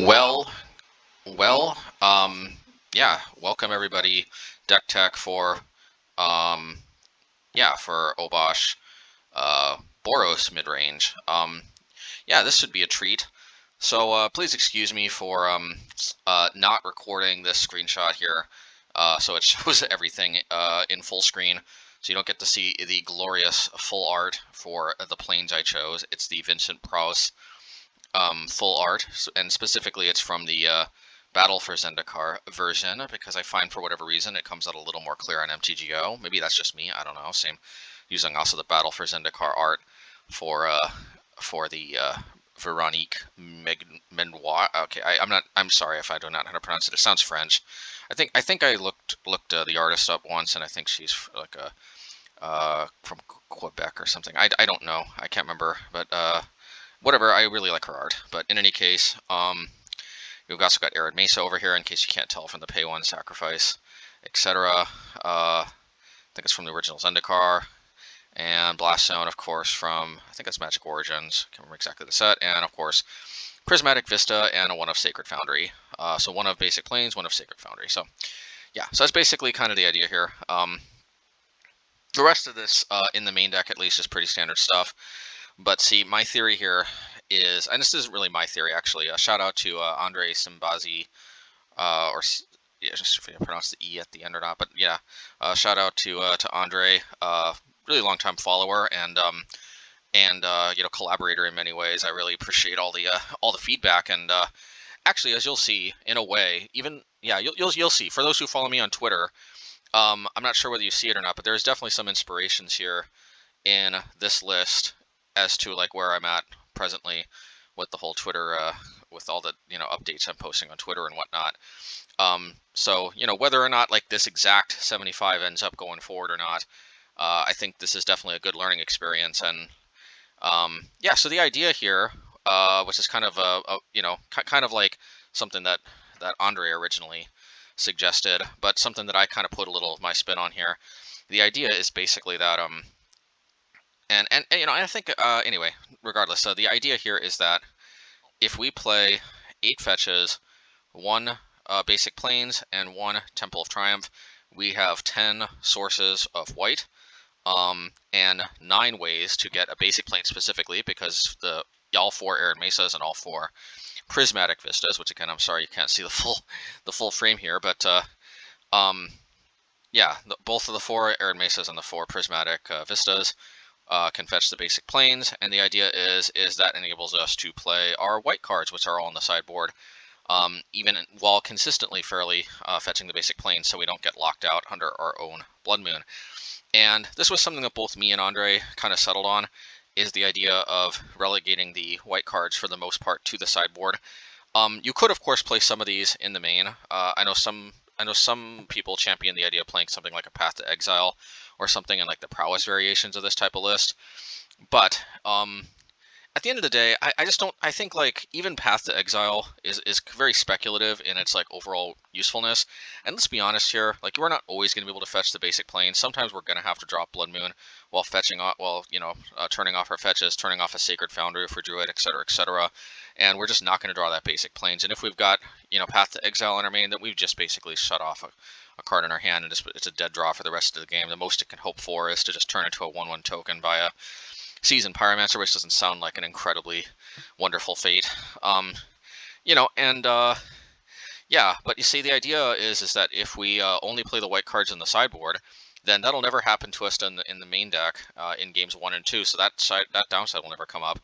Well, well, yeah, welcome everybody. Deck Tech for, um, yeah, for Obosh, Boros midrange. Yeah, this should be a treat. So, please excuse me for, not recording this screenshot here, so it shows everything, in full screen, so you don't get to see the glorious full art for the planes I chose. It's the Vincent Prouse full art, and specifically it's from the Battle for Zendikar version, because I find for whatever reason it comes out a little more clear on MTGO. Maybe that's just me, I don't know. Same, using also the Battle for Zendikar art for the Veronique Menoir. Okay, I'm sorry if I do not know how to pronounce it. It sounds French. I think I looked the artist up once, and I think she's like a from Quebec or something. I don't know. I can't remember, but whatever, I really like her art. But in any case, we've also got Arid Mesa over here, in case you can't tell from the Pay 1 Sacrifice, etc. I think it's from the original Zendikar. And Blast Zone, of course, from, I think that's Magic Origins, can't remember exactly the set. And, of course, Prismatic Vista and a one of Sacred Foundry. So one of Basic Planes, one of Sacred Foundry. So, yeah, so that's basically kind of the idea here. The rest of this, in the main deck at least, is pretty standard stuff. But see, my theory here is, and this isn't really my theory actually. Shout out to Andre Simbazi, or yeah, just if I pronounce the E at the end or not. But yeah, shout out to Andre, really long time follower and you know, collaborator in many ways. I really appreciate all the feedback, and actually, as you'll see, in a way, even yeah, you'll see. For those who follow me on Twitter, I'm not sure whether you see it or not, but there's definitely some inspirations here in this list as to like where I'm at presently with the whole Twitter, with all the, you know, updates I'm posting on Twitter and whatnot. So, you know, whether or not like this exact 75 ends up going forward or not, I think this is definitely a good learning experience. And yeah, so the idea here, which is kind of you know, kind of like something that Andre originally suggested, but something that I kind of put a little of my spin on here. The idea is basically that and you know, I think anyway, regardless, so the idea here is that if we play 8 fetches, 1 basic planes, and 1 Temple of Triumph, we have 10 sources of white, and 9 ways to get a basic plane specifically, because all 4 Arid Mesas and all 4 Prismatic Vistas, which again, I'm sorry you can't see the full frame here, but yeah, both of the 4 Arid Mesas and the 4 Prismatic Vistas can fetch the basic planes, and the idea is that enables us to play our white cards, which are all on the sideboard, even while consistently fairly fetching the basic planes, so we don't get locked out under our own Blood Moon. And this was something that both me and Andre kind of settled on, is the idea of relegating the white cards for the most part to the sideboard. You could, of course, play some of these in the main. I know some people champion the idea of playing something like a Path to Exile or something in like the prowess variations of this type of list. But at the end of the day, I just don't. I think like even Path to Exile is very speculative in its like overall usefulness. And let's be honest here, like we're not always going to be able to fetch the basic plane. Sometimes we're going to have to drop Blood Moon while fetching off, you know, turning off our fetches, turning off a Sacred Foundry if we're Druid, etc., etc. And we're just not going to draw that basic planes. And if we've got, you know, Path to Exile in our main, then we've just basically shut off a card in our hand, and it's a dead draw for the rest of the game. The most it can hope for is to just turn into a 1/1 token via Seasoned Pyromancer, which doesn't sound like an incredibly wonderful fate. You know, and yeah, but you see, the idea is that if we only play the white cards in the sideboard, then that'll never happen to us in the main deck in games 1 and 2. So that downside will never come up.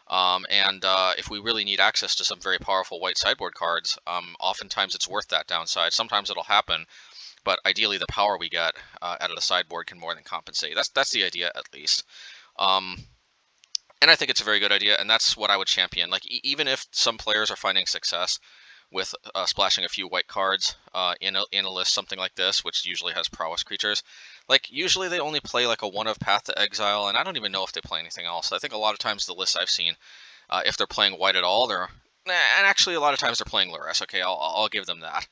And if we really need access to some very powerful white sideboard cards, oftentimes it's worth that downside. Sometimes it'll happen, but ideally the power we get out of the sideboard can more than compensate. That's the idea, at least. And I think it's a very good idea, and that's what I would champion. Like, even if some players are finding success with splashing a few white cards in a list, something like this, which usually has prowess creatures, like usually they only play like a 1 of Path to Exile, and I don't even know if they play anything else. I think a lot of times the lists I've seen, if they're playing white at all, and actually a lot of times they're playing Lurrus. Okay, I'll give them that.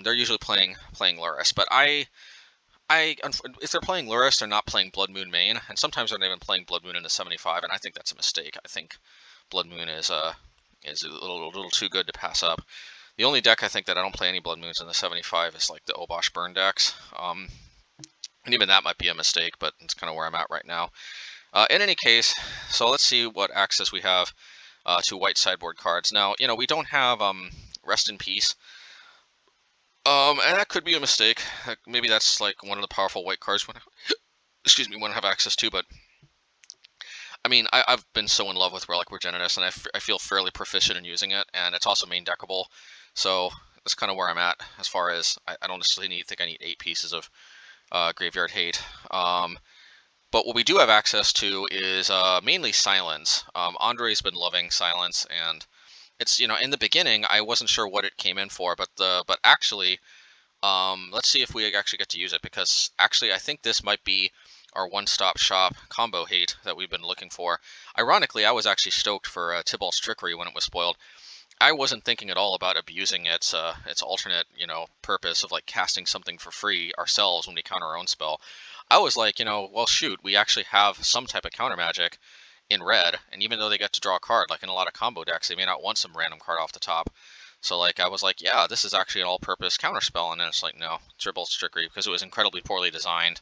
They're usually playing Lurrus, but if they're playing Lurrus, they're not playing Blood Moon main, and sometimes they're not even playing Blood Moon in the 75, and I think that's a mistake. I think Blood Moon is is a little too good to pass up. The only deck I think that I don't play any Blood Moons in the 75 is like the Obosh burn decks. And even that might be a mistake, but it's kind of where I'm at right now. In any case, so let's see what access we have to white sideboard cards. Now, you know, we don't have Rest in Peace. And that could be a mistake. Maybe that's like one of the powerful white cards we excuse me, want to have access to, but I mean, I've been so in love with Relic of Progenitus, and I feel fairly proficient in using it, and it's also main deckable, so that's kind of where I'm at as far as I don't necessarily think I need 8 pieces of Graveyard Hate. But what we do have access to is mainly Silence. Andre's been loving Silence, and it's, you know, in the beginning I wasn't sure what it came in for, but actually, let's see if we actually get to use it, because actually I think this might be our one-stop shop combo hate that we've been looking for. Ironically, I was actually stoked for Tybalt's Trickery when it was spoiled. I wasn't thinking at all about abusing its alternate, you know, purpose of like casting something for free ourselves when we counter our own spell. I was like, you know, well shoot, we actually have some type of counter magic in red, and even though they get to draw a card, like in a lot of combo decks, they may not want some random card off the top. So like I was like, yeah, this is actually an all-purpose counter spell, and then it's like, no, Tybalt's Trickery, because it was incredibly poorly designed.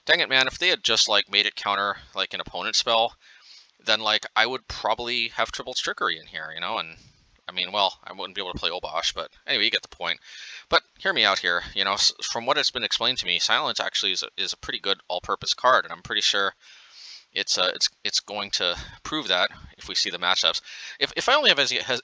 Dang it, man, if they had just like made it counter like an opponent spell, then like I would probably have Tybalt's Trickery in here, you know, and I mean, well, I wouldn't be able to play Obosh, but anyway, you get the point. But hear me out here, you know, from what has been explained to me, Silence actually is a pretty good all-purpose card, and I'm pretty sure it's going to prove that if we see the matchups. If I only have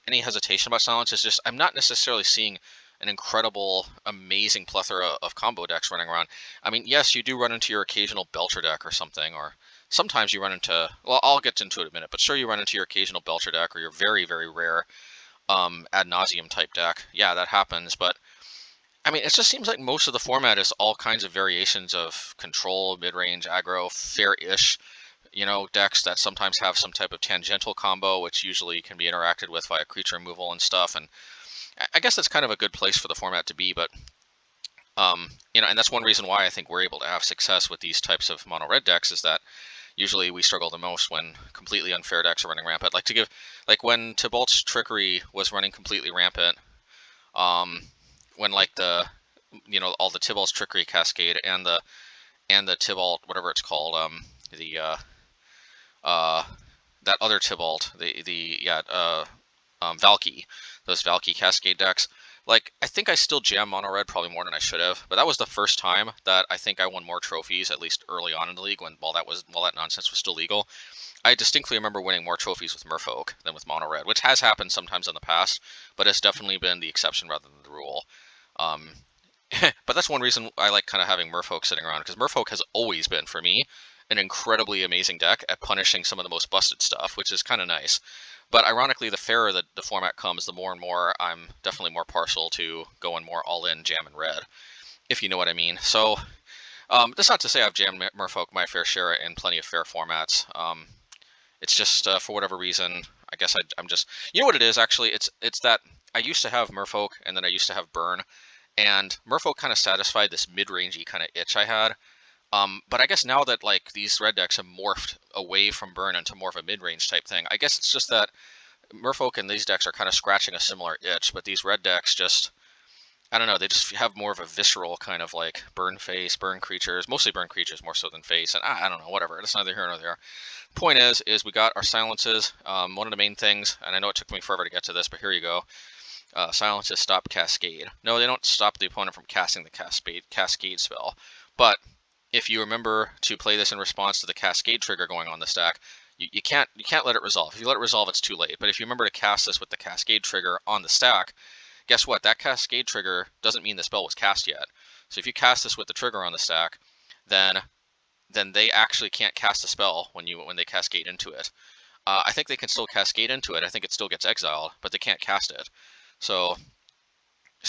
any hesitation about Silence, it's just I'm not necessarily seeing an incredible, amazing plethora of combo decks running around. I mean, yes, you do run into your occasional Belcher deck or something, or sometimes you run into, well, I'll get into it in a minute, but sure, you run into your occasional Belcher deck or your very, very rare ad nauseum type deck. Yeah, that happens, but I mean, it just seems like most of the format is all kinds of variations of control, mid-range, aggro, fair-ish, you know, decks that sometimes have some type of tangential combo, which usually can be interacted with via creature removal and stuff, and I guess that's kind of a good place for the format to be, but you know, and that's one reason why I think we're able to have success with these types of mono red decks, is that usually we struggle the most when completely unfair decks are running rampant. Like when Tybalt's Trickery was running completely rampant, when like the, you know, all the Tybalt's Trickery Cascade and the Tybalt, whatever it's called, that other Tybalt, Valky, those Valky Cascade decks. Like, I think I still jam mono red probably more than I should have, but that was the first time that I think I won more trophies, at least early on in the league, while that nonsense was still legal. I distinctly remember winning more trophies with Merfolk than with mono red, which has happened sometimes in the past, but it's definitely been the exception rather than the rule. But that's one reason I like kind of having Merfolk sitting around, because Merfolk has always been, for me, an incredibly amazing deck at punishing some of the most busted stuff, which is kind of nice. But ironically, the fairer the format comes, the more and more I'm definitely more partial to going more all-in jam and red, if you know what I mean. So that's not to say I've jammed Merfolk my fair share in plenty of fair formats. It's just for whatever reason, I guess I'm just, you know what it is actually? It's that I used to have Merfolk and then I used to have Burn, and Merfolk kind of satisfied this mid-rangey kind of itch I had. But I guess now that like these red decks have morphed away from Burn into more of a mid-range type thing, I guess it's just that Merfolk and these decks are kind of scratching a similar itch, but these red decks just, I don't know, they just have more of a visceral kind of like burn face, burn creatures, mostly burn creatures more so than face, and I don't know, whatever, it's neither here nor there. Point is we got our silences. One of the main things, and I know it took me forever to get to this, but here you go. Silences stop Cascade. No, they don't stop the opponent from casting the Cascade spell, but if you remember to play this in response to the Cascade trigger going on the stack, you can't let it resolve. If you let it resolve, it's too late. But if you remember to cast this with the Cascade trigger on the stack, guess what? That Cascade trigger doesn't mean the spell was cast yet. So if you cast this with the trigger on the stack, then they actually can't cast a spell when they cascade into it. I think they can still cascade into it. I think it still gets exiled, but they can't cast it. So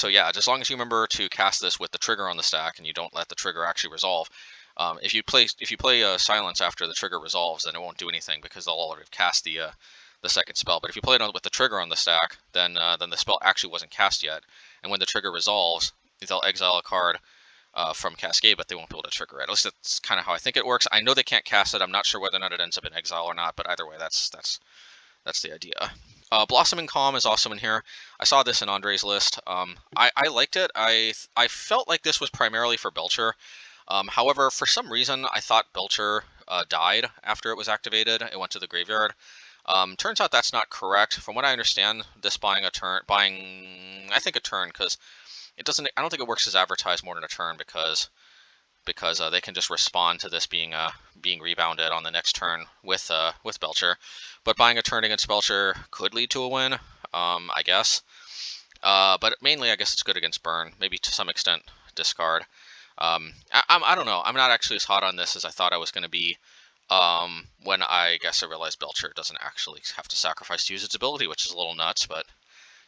yeah, as long as you remember to cast this with the trigger on the stack and you don't let the trigger actually resolve. If you play Silence after the trigger resolves, then it won't do anything because they'll already have cast the second spell. But if you play it with the trigger on the stack, then the spell actually wasn't cast yet, and when the trigger resolves, they'll exile a card from Cascade, but they won't be able to trigger it. At least that's kind of how I think it works. I know they can't cast it. I'm not sure whether or not it ends up in exile or not, but either way, that's the idea. Blossoming Calm is also in here. I saw this in Andre's list. I liked it. I felt like this was primarily for Belcher. However, for some reason, I thought Belcher died after it was activated. It went to the graveyard. Turns out that's not correct. From what I understand, this buying, I think a turn, because it doesn't. I don't think it works as advertised more than a turn because they can just respond to this being rebounded on the next turn with Belcher. But buying a turn against Belcher could lead to a win, I guess. But mainly, I guess it's good against burn. Maybe to some extent discard. I don't know. I'm not actually as hot on this as I thought I was going to be. When I guess I realized Belcher doesn't actually have to sacrifice to use its ability, which is a little nuts. But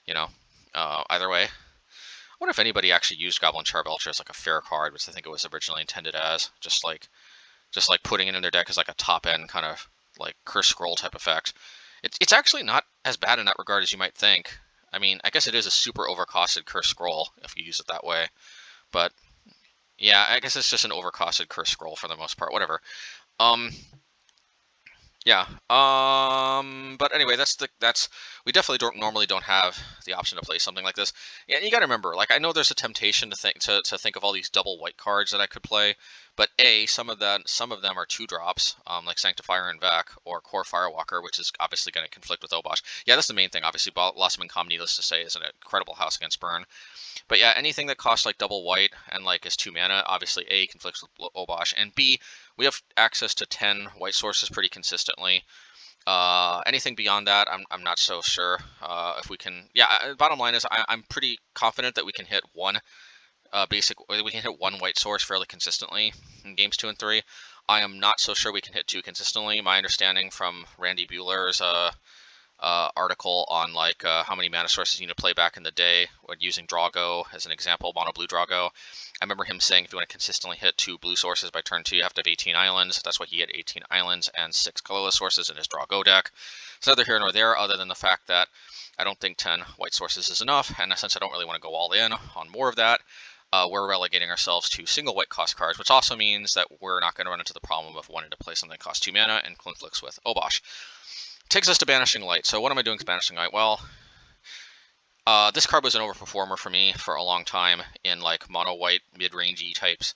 you know, either way. I wonder if anybody actually used Goblin Char Belcher as like a fair card, which I think it was originally intended as, just like putting it in their deck as like a top end kind of like Curse Scroll type effect. It's actually not as bad in that regard as you might think. I mean, I guess it is a super overcosted Curse Scroll if you use it that way, but yeah, I guess it's just an overcosted Curse Scroll for the most part. Whatever. Yeah. But anyway, we definitely normally don't have the option to play something like this. Yeah, you got to remember, like I know there's a temptation to think of all these double white cards that I could play, but some of them are 2-drops, like Sanctifier and Vec or Core Firewalker, which is obviously going to conflict with Obosh. Yeah, that's the main thing. Obviously, Blossoming Calm, needless to say, is an incredible house against burn. But yeah, anything that costs like double white and like is 2 mana, obviously A, conflicts with Obosh, and B, we have access to 10 white sources pretty consistently. Anything beyond that, I'm not so sure if we can. Yeah, bottom line is I'm pretty confident that we can hit one we can hit one white source fairly consistently in games 2 and 3. I am not so sure we can hit 2 consistently. My understanding from Randy Buehler's article on like how many mana sources you need to play back in the day when using Drago as an example, mono blue Drago. I remember him saying if you want to consistently hit 2 blue sources by turn 2, you have to have 18 islands. That's why he had 18 islands and 6 colorless sources in his Drago deck. It's neither here nor there, other than the fact that I don't think 10 white sources is enough, and since I don't really want to go all in on more of that, we're relegating ourselves to single white cost cards, which also means that we're not going to run into the problem of wanting to play something that costs 2 mana and conflicts with Obosh. Takes us to Banishing Light. So what am I doing with Banishing Light? Well, this card was an overperformer for me for a long time in like mono white mid-rangey types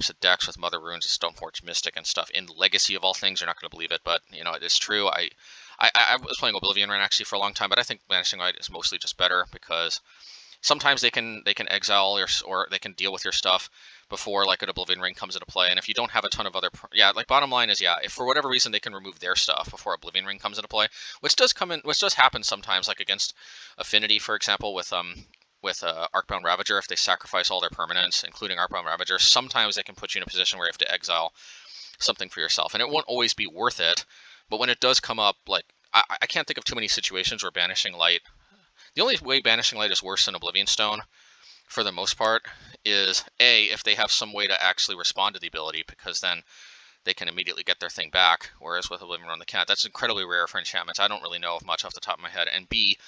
of decks with Mother Runes and Stoneforge Mystic and stuff. In Legacy of all things, you're not going to believe it, but you know it is true. I was playing Oblivion Reign actually for a long time, but I think Banishing Light is mostly just better because sometimes they can exile or they can deal with your stuff before like an Oblivion Ring comes into play. And if you don't have a ton of other, like bottom line is, if for whatever reason they can remove their stuff before Oblivion Ring comes into play, which does happen sometimes, like against Affinity, for example, with Arcbound Ravager, if they sacrifice all their permanents, including Arcbound Ravager, sometimes they can put you in a position where you have to exile something for yourself, and it won't always be worth it. But when it does come up, like I can't think of too many situations where Banishing Light. The only way Banishing Light is worse than Oblivion Stone, for the most part, is A, if they have some way to actually respond to the ability, because then they can immediately get their thing back, whereas with Oblivion on the Cat, that's incredibly rare for enchantments. I don't really know much off the top of my head. And B,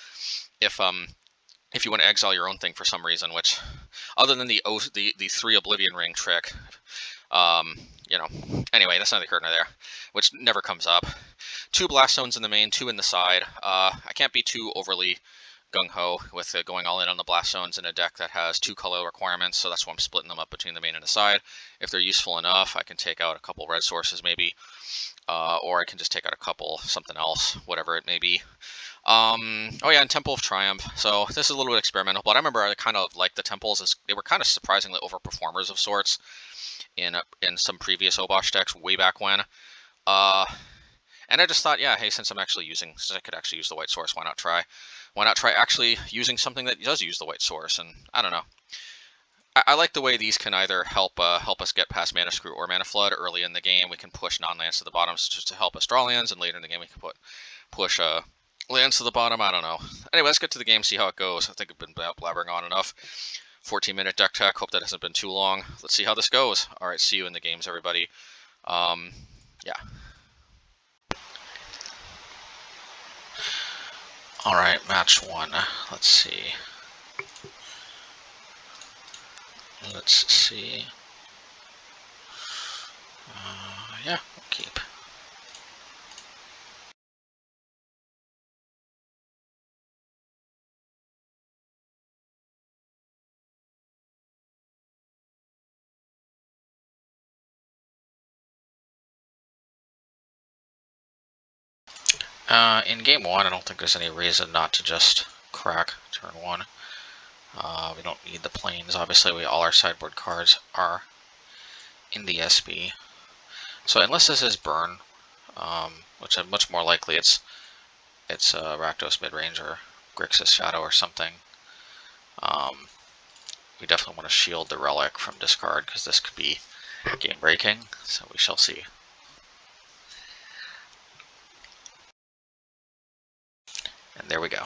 if you want to exile your own thing for some reason, which, other than the 3 Oblivion Ring trick, anyway, that's neither here nor there, which never comes up. 2 Blast Zones in the main, 2 in the side. I can't be too overly gung-ho with going all in on the Blast Zones in a deck that has 2 color requirements, so that's why I'm splitting them up between the main and the side. If they're useful enough, I can take out a couple red sources maybe, or I can just take out a couple something else, whatever it may be. Oh yeah, and Temple of Triumph. So this is a little bit experimental, but I remember I kind of liked the temples as they were kind of surprisingly overperformers of sorts in some previous Obosh decks way back when. And I just thought, yeah, hey, since I could actually use the white source, why not try? Why not try actually using something that does use the white source? And I don't know. I like the way these can either help us get past Mana Screw or Mana Flood early in the game. We can push non-lands to the bottom just to help us draw lands, and later in the game we can push lands to the bottom. I don't know. Anyway, let's get to the game, see how it goes. I think I've been blabbering on enough. 14-minute deck tech. Hope that hasn't been too long. Let's see how this goes. All right, see you in the games, everybody. Yeah. All right, match 1. Let's see. Yeah, we'll keep. In game 1, I don't think there's any reason not to just crack turn 1. We don't need the planes. Obviously, all our sideboard cards are in the SB. So unless this is burn, which is much more likely it's Rakdos midrange or Grixis Shadow or something. We definitely want to shield the relic from discard because this could be game breaking. So we shall see. And there we go.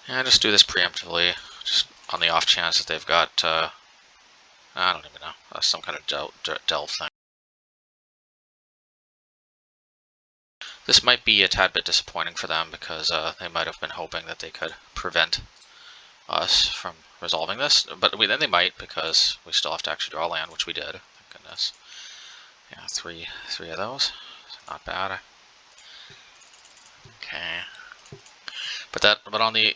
Yeah, just do this preemptively, just on the off chance that they've got, I don't even know, some kind of delve thing. This might be a tad bit disappointing for them because they might have been hoping that they could prevent us from resolving this, but then they might because we still have to actually draw land, which we did. Thank goodness. Yeah, three of those. Not bad. Okay. But on the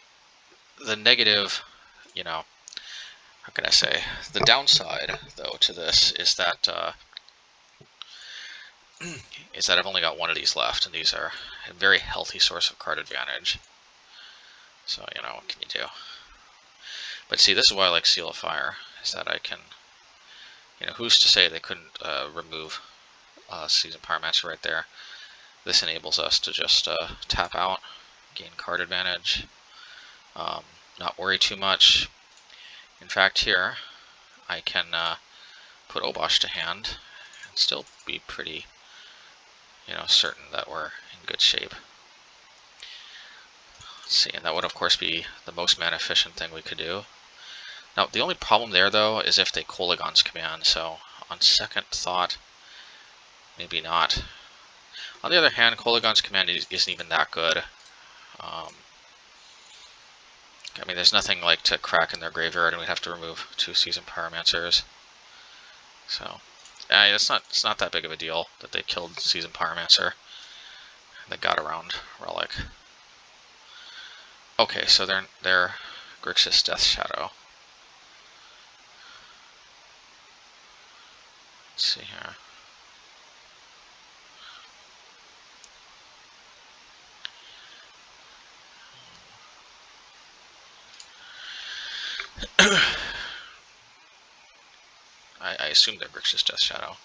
negative, you know, how can I say? The downside, though, to this is that I've only got one of these left, and these are a very healthy source of card advantage. So, you know, what can you do? But see, this is why I like Seal of Fire, is that I can, you know, who's to say they couldn't remove Seasoned Pyromancer right there? This enables us to just tap out, gain card advantage, not worry too much. In fact, here, I can put Obosh to hand and still be pretty, you know, certain that we're in good shape. Let's see, and that would of course be the most mana efficient thing we could do. Now, the only problem there, though, is if they Kolaghan's Command, so on second thought, maybe not. On the other hand, Kolaghan's Command isn't even that good. I mean, there's nothing like to crack in their graveyard, and we'd have to remove 2 Seasoned Pyromancers. So, it's not that big of a deal that they killed Seasoned Pyromancer. They got around Relic. Okay, so they're Grixis Death Shadow. Let's see here. I assume they're Grixis Death Shadow.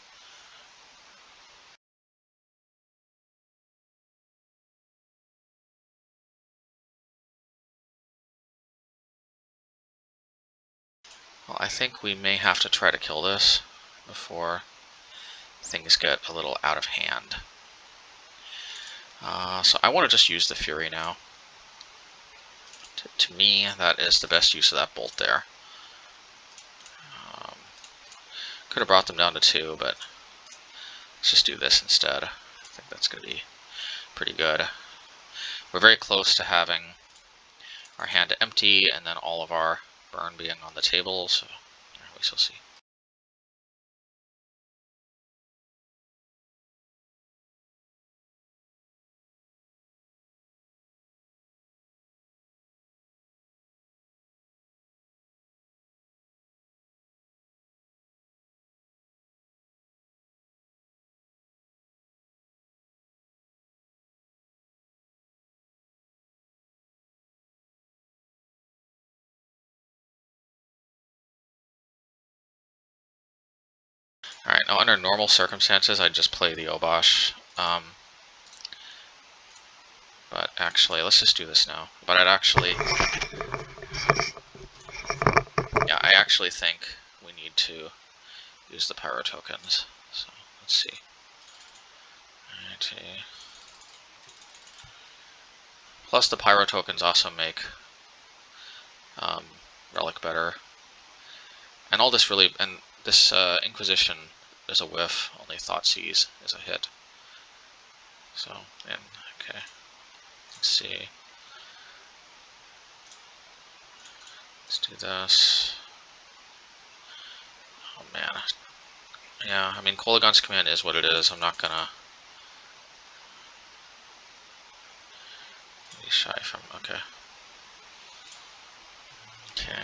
Well, I think we may have to try to kill this before things get a little out of hand. So I want to just use the Fury now. To me, that is the best use of that bolt there. Could have brought them down to 2, but let's just do this instead. I think that's going to be pretty good. We're very close to having our hand empty and then all of our burn being on the table, so we shall see. Alright, now under normal circumstances, I'd just play the Obosh. But actually, let's just do this now. But I actually think we need to use the Pyro tokens. So, let's see. Alrighty. Plus the Pyro tokens also make Relic better. And all this really, and this Inquisition is a whiff, only Thoughtseize is a hit. So, and, okay. Let's see. Let's do this. Oh man. Yeah, I mean, Kolaghan's command is what it is. I'm not gonna be shy from. Okay. Okay.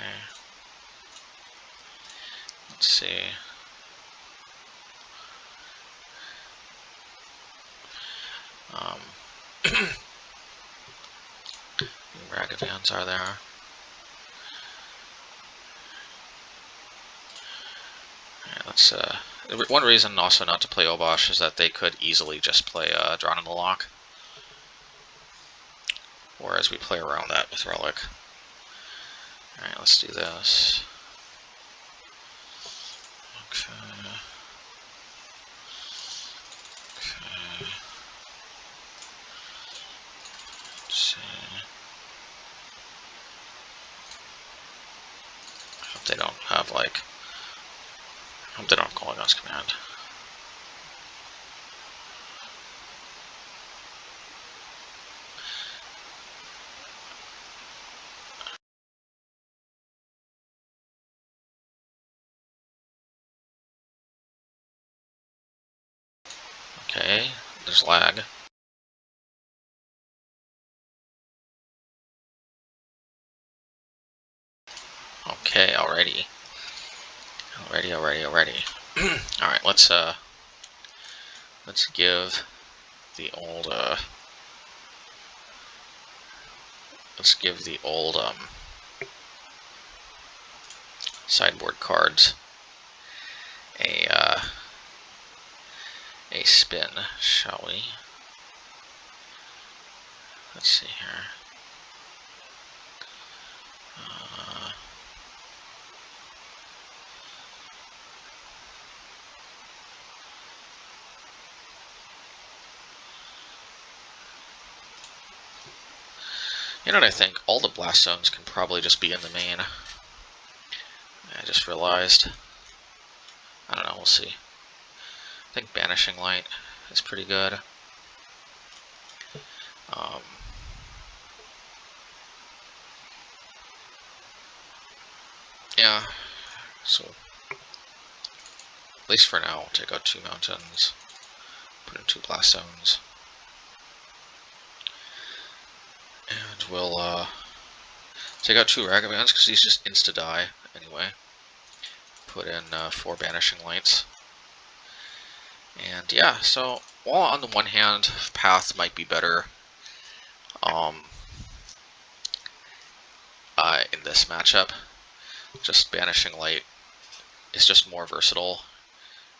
Let's see. Ragavans are there. Yeah, that's one reason also not to play Obosh is that they could easily just play Drawn in the Lock. Whereas we play around that with Relic. Alright, let's do this. Okay. Okay. Let's see. I hope they don't have like. I hope they don't have Kolaghan's command. Okay, there's lag. Okay, alrighty. Alrighty. Alright, let's give the old sideboard cards a spin, shall we? Let's see here. You know what I think? All the blast zones can probably just be in the main. I just realized. I don't know, we'll see. I think Banishing Light is pretty good. Yeah, so at least for now, we'll take out 2 mountains, put in 2 blast zones, and we'll take out 2 Ragavans because he's just insta-die anyway. Put in 4 Banishing Lights. And yeah, so while on the one hand, Path might be better in this matchup, just Banishing Light is just more versatile.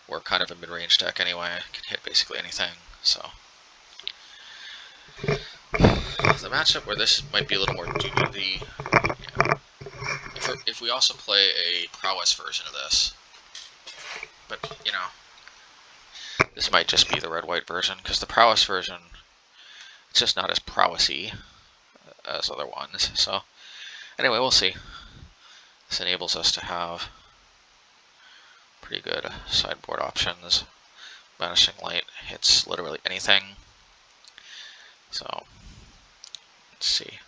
We're kind of a mid-range deck anyway, can hit basically anything, so. The matchup where this might be a little more due to the... Yeah. If we also play a Prowess version of this, but, you know, this might just be the red-white version, because the Prowess version, it's just not as prowessy as other ones, so. Anyway, we'll see. This enables us to have pretty good sideboard options. Banishing Light hits literally anything. So, let's see.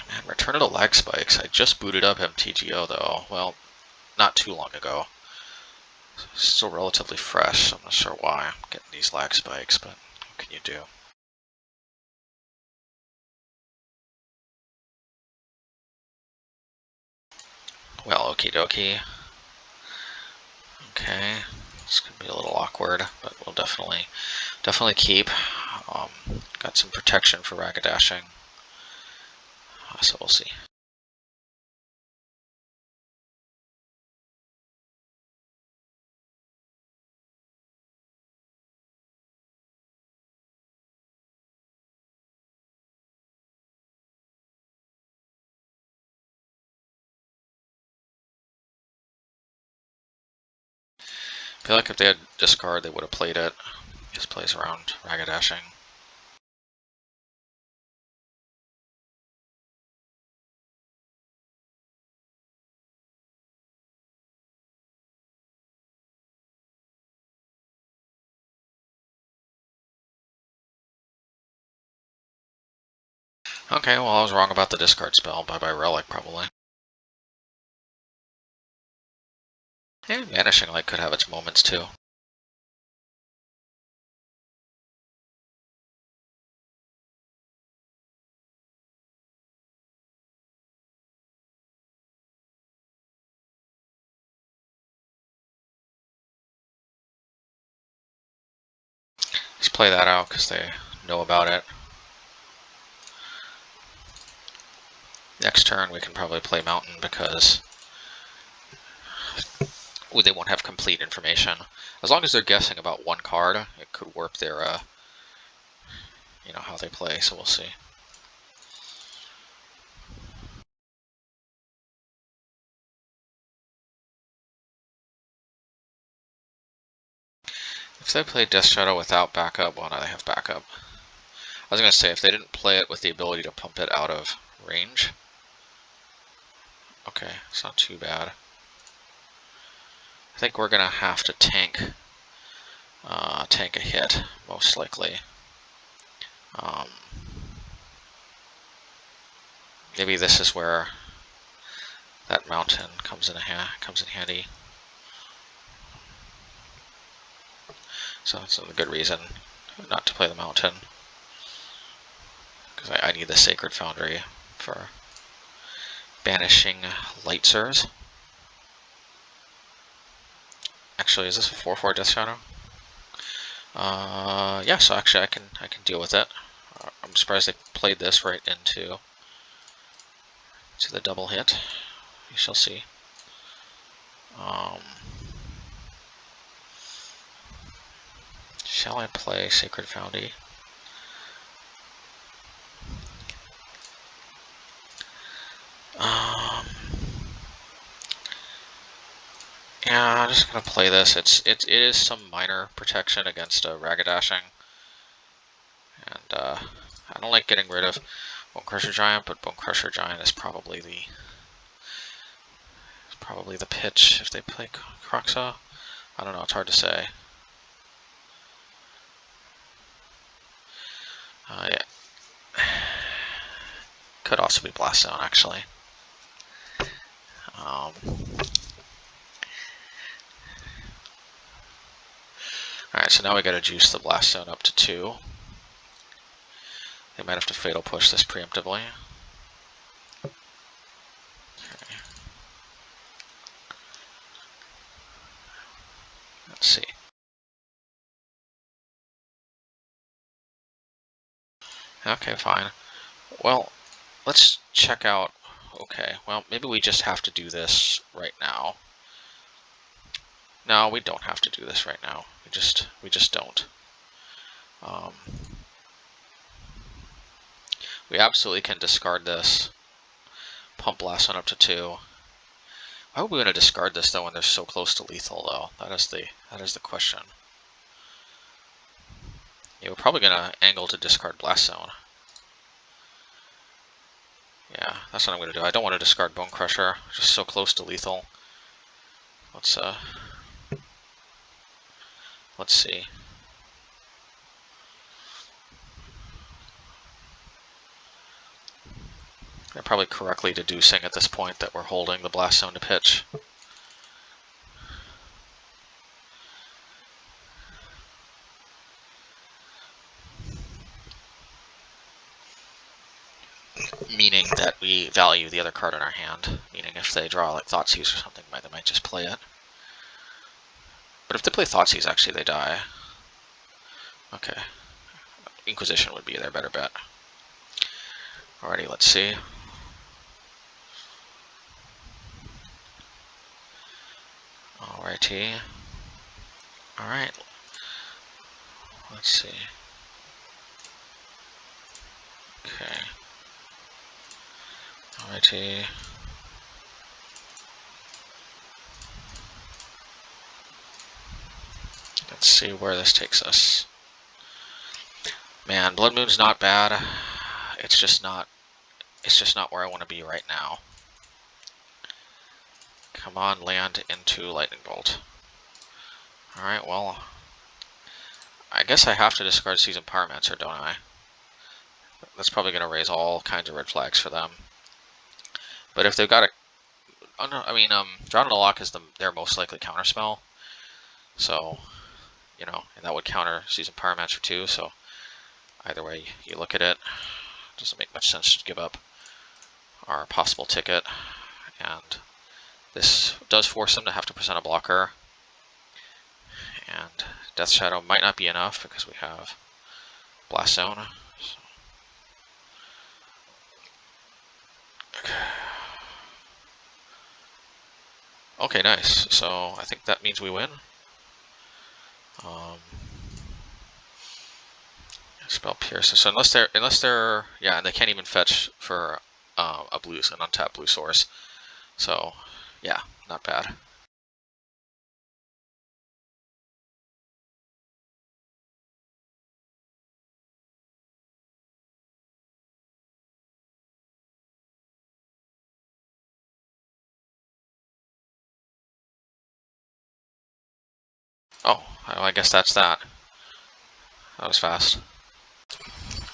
Man, Return of the Lag Spikes. I just booted up MTGO though. Well, not too long ago. Still relatively fresh, so I'm not sure why I'm getting these lag spikes, but what can you do? Well, okie dokie. Okay, this could be a little awkward, but we'll definitely keep. Got some protection for Ragadashing, so we'll see. I feel like if they had discard, they would have played it. Just plays around Ragadashing. Okay, well, I was wrong about the discard spell. Bye-bye Relic, probably. And Vanishing Light could have its moments, too. Just play that out because they know about it. Next turn, we can probably play Mountain because they won't have complete information. As long as they're guessing about one card, it could warp their, you know, how they play, so we'll see. If they play Death Shadow without backup, well, now they have backup. I was going to say, if they didn't play it with the ability to pump it out of range, okay, it's not too bad. I think we're going to have to tank a hit, most likely. Maybe this is where that mountain comes in handy. So that's a good reason not to play the mountain, because I need the Sacred Foundry for banishing Light Sirs. Actually, is this a 4/4 Death Shadow? Yeah. So actually, I can deal with it. I'm surprised they played this right into the double hit. We shall see. Shall I play Sacred Foundry? Yeah, I'm just gonna play this. It is some minor protection against Ragadashing, and I don't like getting rid of Bonecrusher Giant, but Bonecrusher Giant is probably the pitch if they play Croxa. I don't know. It's hard to say. Yeah. Could also be Blast Zone, actually. Alright, so now we gotta juice the Blast Zone up to 2. They might have to Fatal Push this preemptively. Okay. Let's see. Okay, fine. Well, let's check out... Okay, well, maybe we just have to do this right now. No, we don't have to do this right now. We just don't. We absolutely can discard this. Pump Blast on up to 2. Why would we want to discard this though when they're so close to lethal though? That is the question. Yeah, we're probably gonna angle to discard Blast Zone. Yeah, that's what I'm gonna do. I don't want to discard Bonecrusher. Just so close to lethal. Let's see. They're probably correctly deducing at this point that we're holding the Blast Zone to pitch. Meaning that we value the other card in our hand. Meaning if they draw like Thoughtseize or something, they might just play it. But if they play Thoughtseize, actually they die. Okay. Inquisition would be their better bet. Alrighty, let's see. Alrighty. Alright. Let's see. Okay. Alrighty. Let's see where this takes us. Man, Blood Moon's not bad. It's just not where I want to be right now. Come on, land into Lightning Bolt. Alright, well, I guess I have to discard Seasoned Pyromancer, don't I? That's probably going to raise all kinds of red flags for them. But if they've got a... Oh, no, I mean, Drown in the Lock is their most likely counterspell. So, you know, and that would counter Seasoned Pyromancer too, so either way you look at it, it doesn't make much sense to give up our possible ticket. And this does force them to have to present a blocker. And Death Shadow might not be enough because we have Blast Zone. So. Okay, nice. So I think that means we win. Spell Pierce. So unless they're yeah, and they can't even fetch for an untapped blue source. So yeah, not bad. Oh, I guess that's that. That was fast.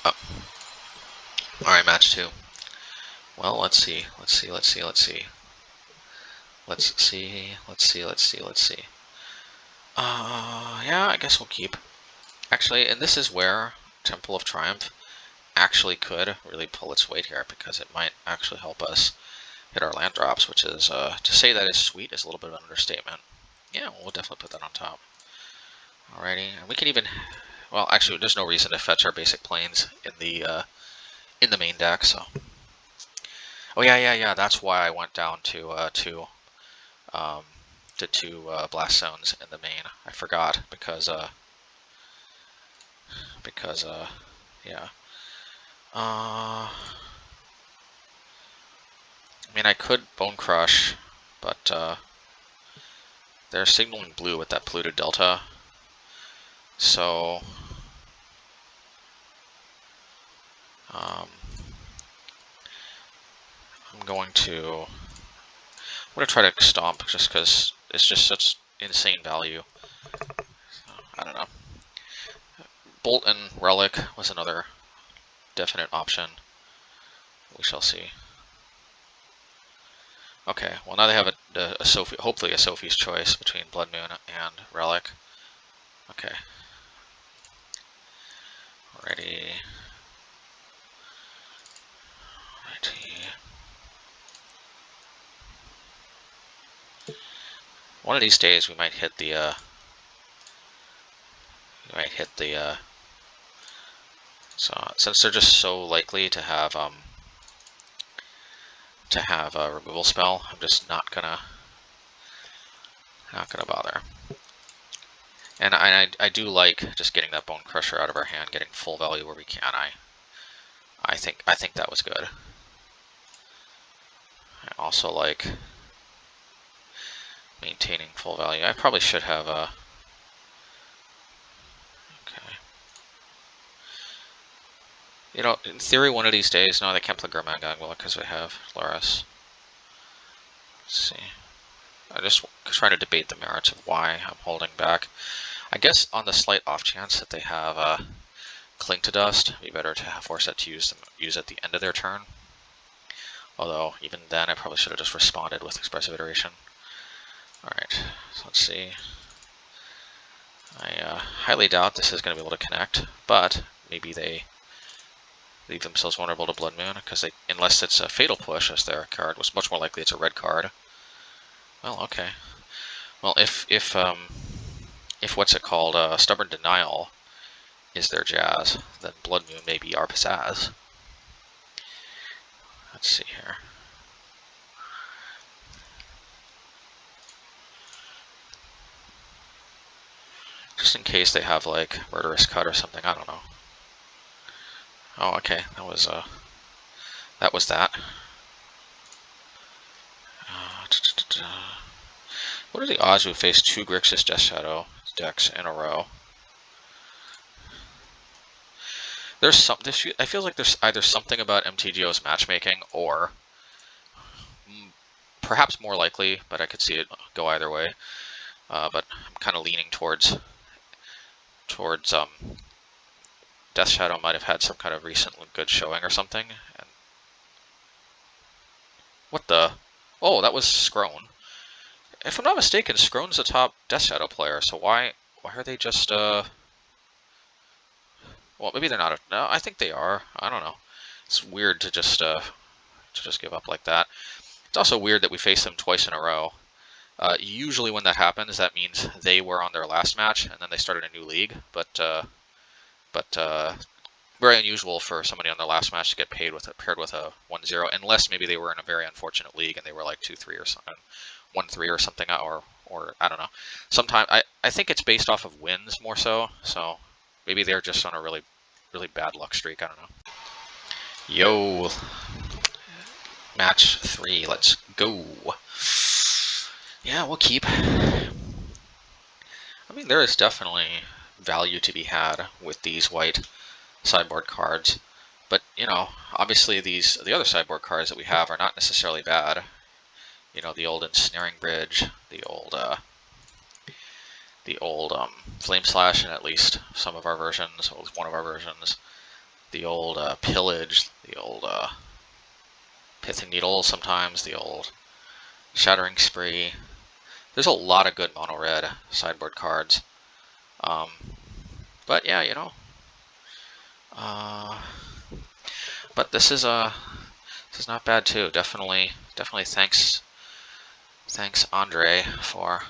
Oh. Alright, match 2. Well, let's see. Yeah, I guess we'll keep. Actually, and this is where Temple of Triumph actually could really pull its weight here, because it might actually help us hit our land drops, which is, to say that is sweet is a little bit of an understatement. Yeah, we'll definitely put that on top. Alrighty, and we can even, well, actually, there's no reason to fetch our basic planes in the main deck, so. Oh yeah, that's why I went down to two blast zones in the main. I forgot, because yeah. I mean, I could Bone Crush, but they're signaling blue with that polluted delta. So I'm going to try to stomp just because it's just such insane value. So, I don't know. Bolt and Relic was another definite option. We shall see. Okay, well now they have a Sophie, hopefully a Sophie's Choice between Blood Moon and Relic. Okay. Ready. One of these days we might hit the so since they're just so likely to have a removal spell, I'm just not gonna bother. And I do like just getting that Bonecrusher out of our hand, getting full value where we can. I think that was good. I also like maintaining full value. I probably should have a. Okay. You know, in theory, one of these days, no, they can't play Gurmagangwilla because we have Loris. Let's see. I'm just trying to debate the merits of why I'm holding back. I guess on the slight off chance that they have Cling to Dust, it'd be better to force that to use at the end of their turn. Although, even then, I probably should have just responded with Expressive Iteration. Alright, so let's see. I highly doubt this is going to be able to connect, but maybe they leave themselves vulnerable to Blood Moon, because unless it's a Fatal Push as their card, was much more likely it's a red card. Well, okay. Well, if what's it called, Stubborn Denial is their jazz, then Blood Moon may be our pizzazz. Let's see here. Just in case they have, like, Murderous Cut or something, I don't know. Oh, okay, that was that. What are the odds we face 2 Grixis Death Shadow decks in a row. There's some. I feel like there's either something about MTGO's matchmaking, or perhaps more likely, but I could see it go either way. But I'm kind of leaning towards Death Shadow might have had some kind of recent good showing or something. And what the? Oh, that was Scrone. If I'm not mistaken, Scrone's the top Death Shadow player. So why are they just Well, maybe they're not. No, I think they are. I don't know. It's weird to just give up like that. It's also weird that we face them twice in a row. Usually when that happens, that means they were on their last match and then they started a new league. But very unusual for somebody on their last match to get paired with a 1-0, unless maybe they were in a very unfortunate league and they were like 2-3 or something, 1-3 or something, or I don't know. Sometimes I think it's based off of wins more so. So maybe they're just on a really bad luck streak. I don't know. Yo, match 3. Let's go. Yeah, we'll keep. I mean, there is definitely value to be had with these white sideboard cards, but you know, obviously the other sideboard cards that we have are not necessarily bad. You know, the old Ensnaring Bridge, the old Flame Slash, and at least some of our versions, or one of our versions, the old Pillage, the old Pithing Needle, sometimes the old Shattering Spree. There's a lot of good mono red sideboard cards, but yeah, you know. But this is not bad too. Definitely thanks Andre for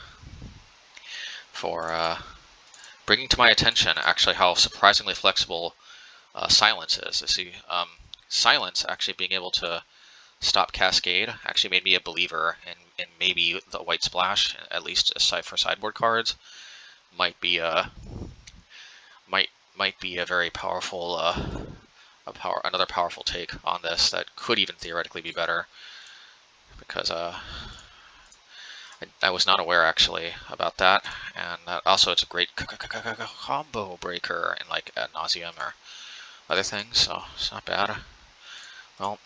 bringing to my attention actually how surprisingly flexible Silence is. I see Silence actually being able to stop Cascade actually made me a believer in maybe the White Splash, at least aside for sideboard cards, might be a very powerful another powerful take on this that could even theoretically be better, because I was not aware actually about that, and also it's a great combo breaker in like Ad Nauseam or other things, so it's not bad. Well,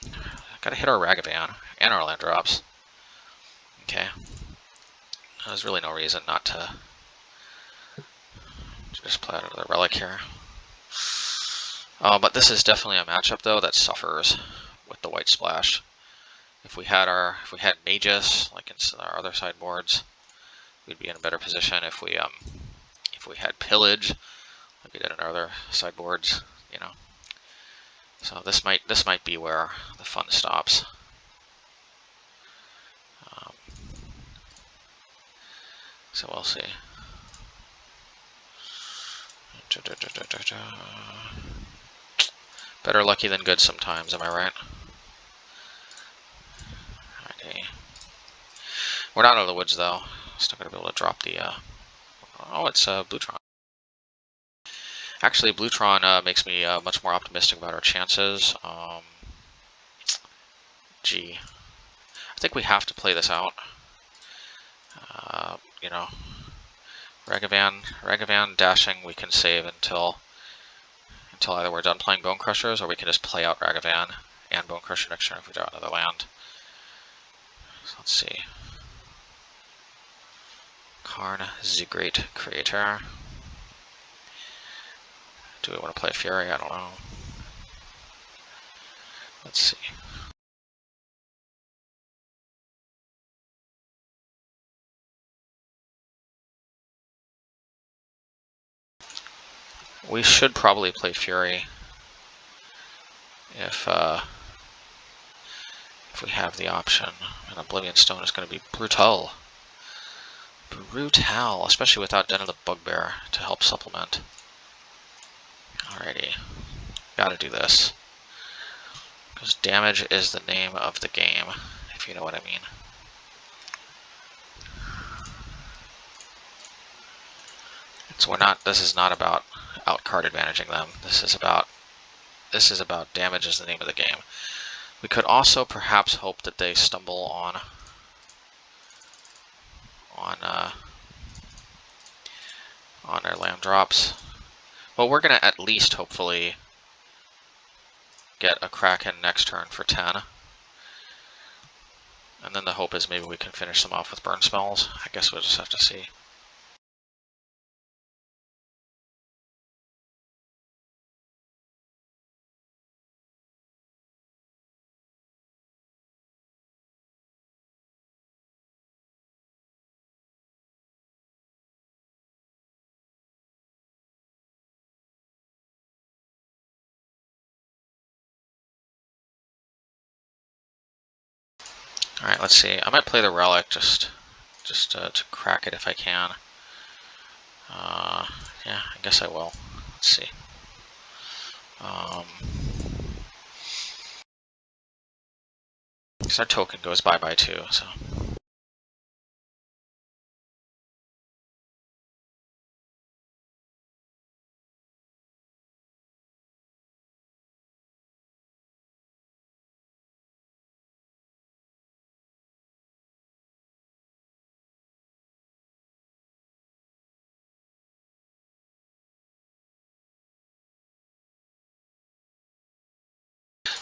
gotta hit our Ragavan and our land drops. Okay, there's really no reason not to just play out another relic here. But this is definitely a matchup though that suffers with the White Splash. If we had Magus like in our other sideboards, we'd be in a better position. If we had Pillage like we did in our other sideboards, you know. So this might be where the fun stops. So we'll see. Better lucky than good sometimes, am I right? Okay. We're not out of the woods though. Still gonna be able to drop the oh, it's Blue Tron. Actually, Blue Tron makes me much more optimistic about our chances. Gee, I think we have to play this out. You know, Ragavan dashing we can save until either we're done playing Bonecrushers, or we can just play out Ragavan and Bonecrusher next turn if we draw another land. So let's see. Karn, the Great Creator. Do we want to play Fury? I don't know. Let's see. We should probably play Fury if we have the option. And Oblivion Stone is going to be brutal. Brutal, especially without Den of the Bugbear to help supplement. Alrighty, gotta do this. Because damage is the name of the game, if you know what I mean. This is not about outcard advantaging them. This is about damage is the name of the game. We could also perhaps hope that they stumble on on their land drops. Well, we're going to at least, hopefully, get a Kraken next turn for 10. And then the hope is maybe we can finish them off with burn spells. I guess we'll just have to see. Alright, let's see. I might play the Relic just to crack it if I can. Yeah, I guess I will. Let's see. Because our token goes bye-bye too, so...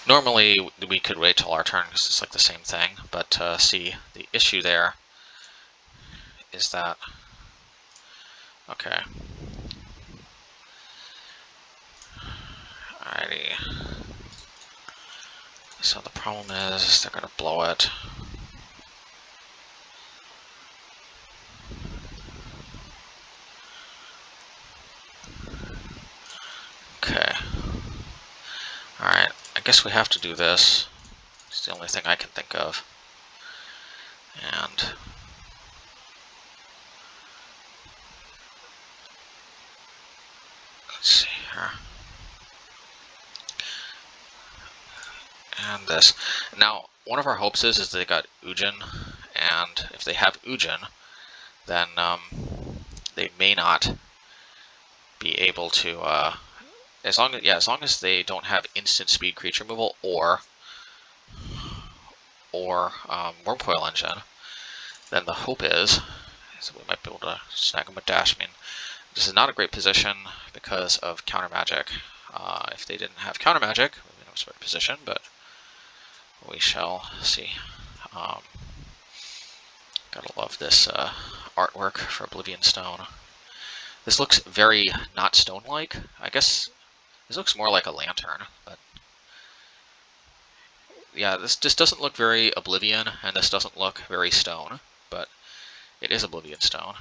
Normally, we could wait till our turn because it's like the same thing, but see, the issue there is that... Okay. Alrighty. So the problem is they're going to blow it. Okay. Alright, I guess we have to do this. It's the only thing I can think of. And... let's see here. And this. Now, one of our hopes is they got Ujin, and if they have Ujin, then they may not be able to, as long as they don't have instant speed creature removal or Wormcoil Engine, then the hope is we might be able to snag them with Dash. I mean, this is not a great position because of counter magic. If they didn't have counter magic, we'd be in a better position, but we shall see. Gotta love this artwork for Oblivion Stone. This looks very not stone-like. I guess this looks more like a lantern, but yeah, this just doesn't look very Oblivion, and this doesn't look very stone, but it is Oblivion Stone.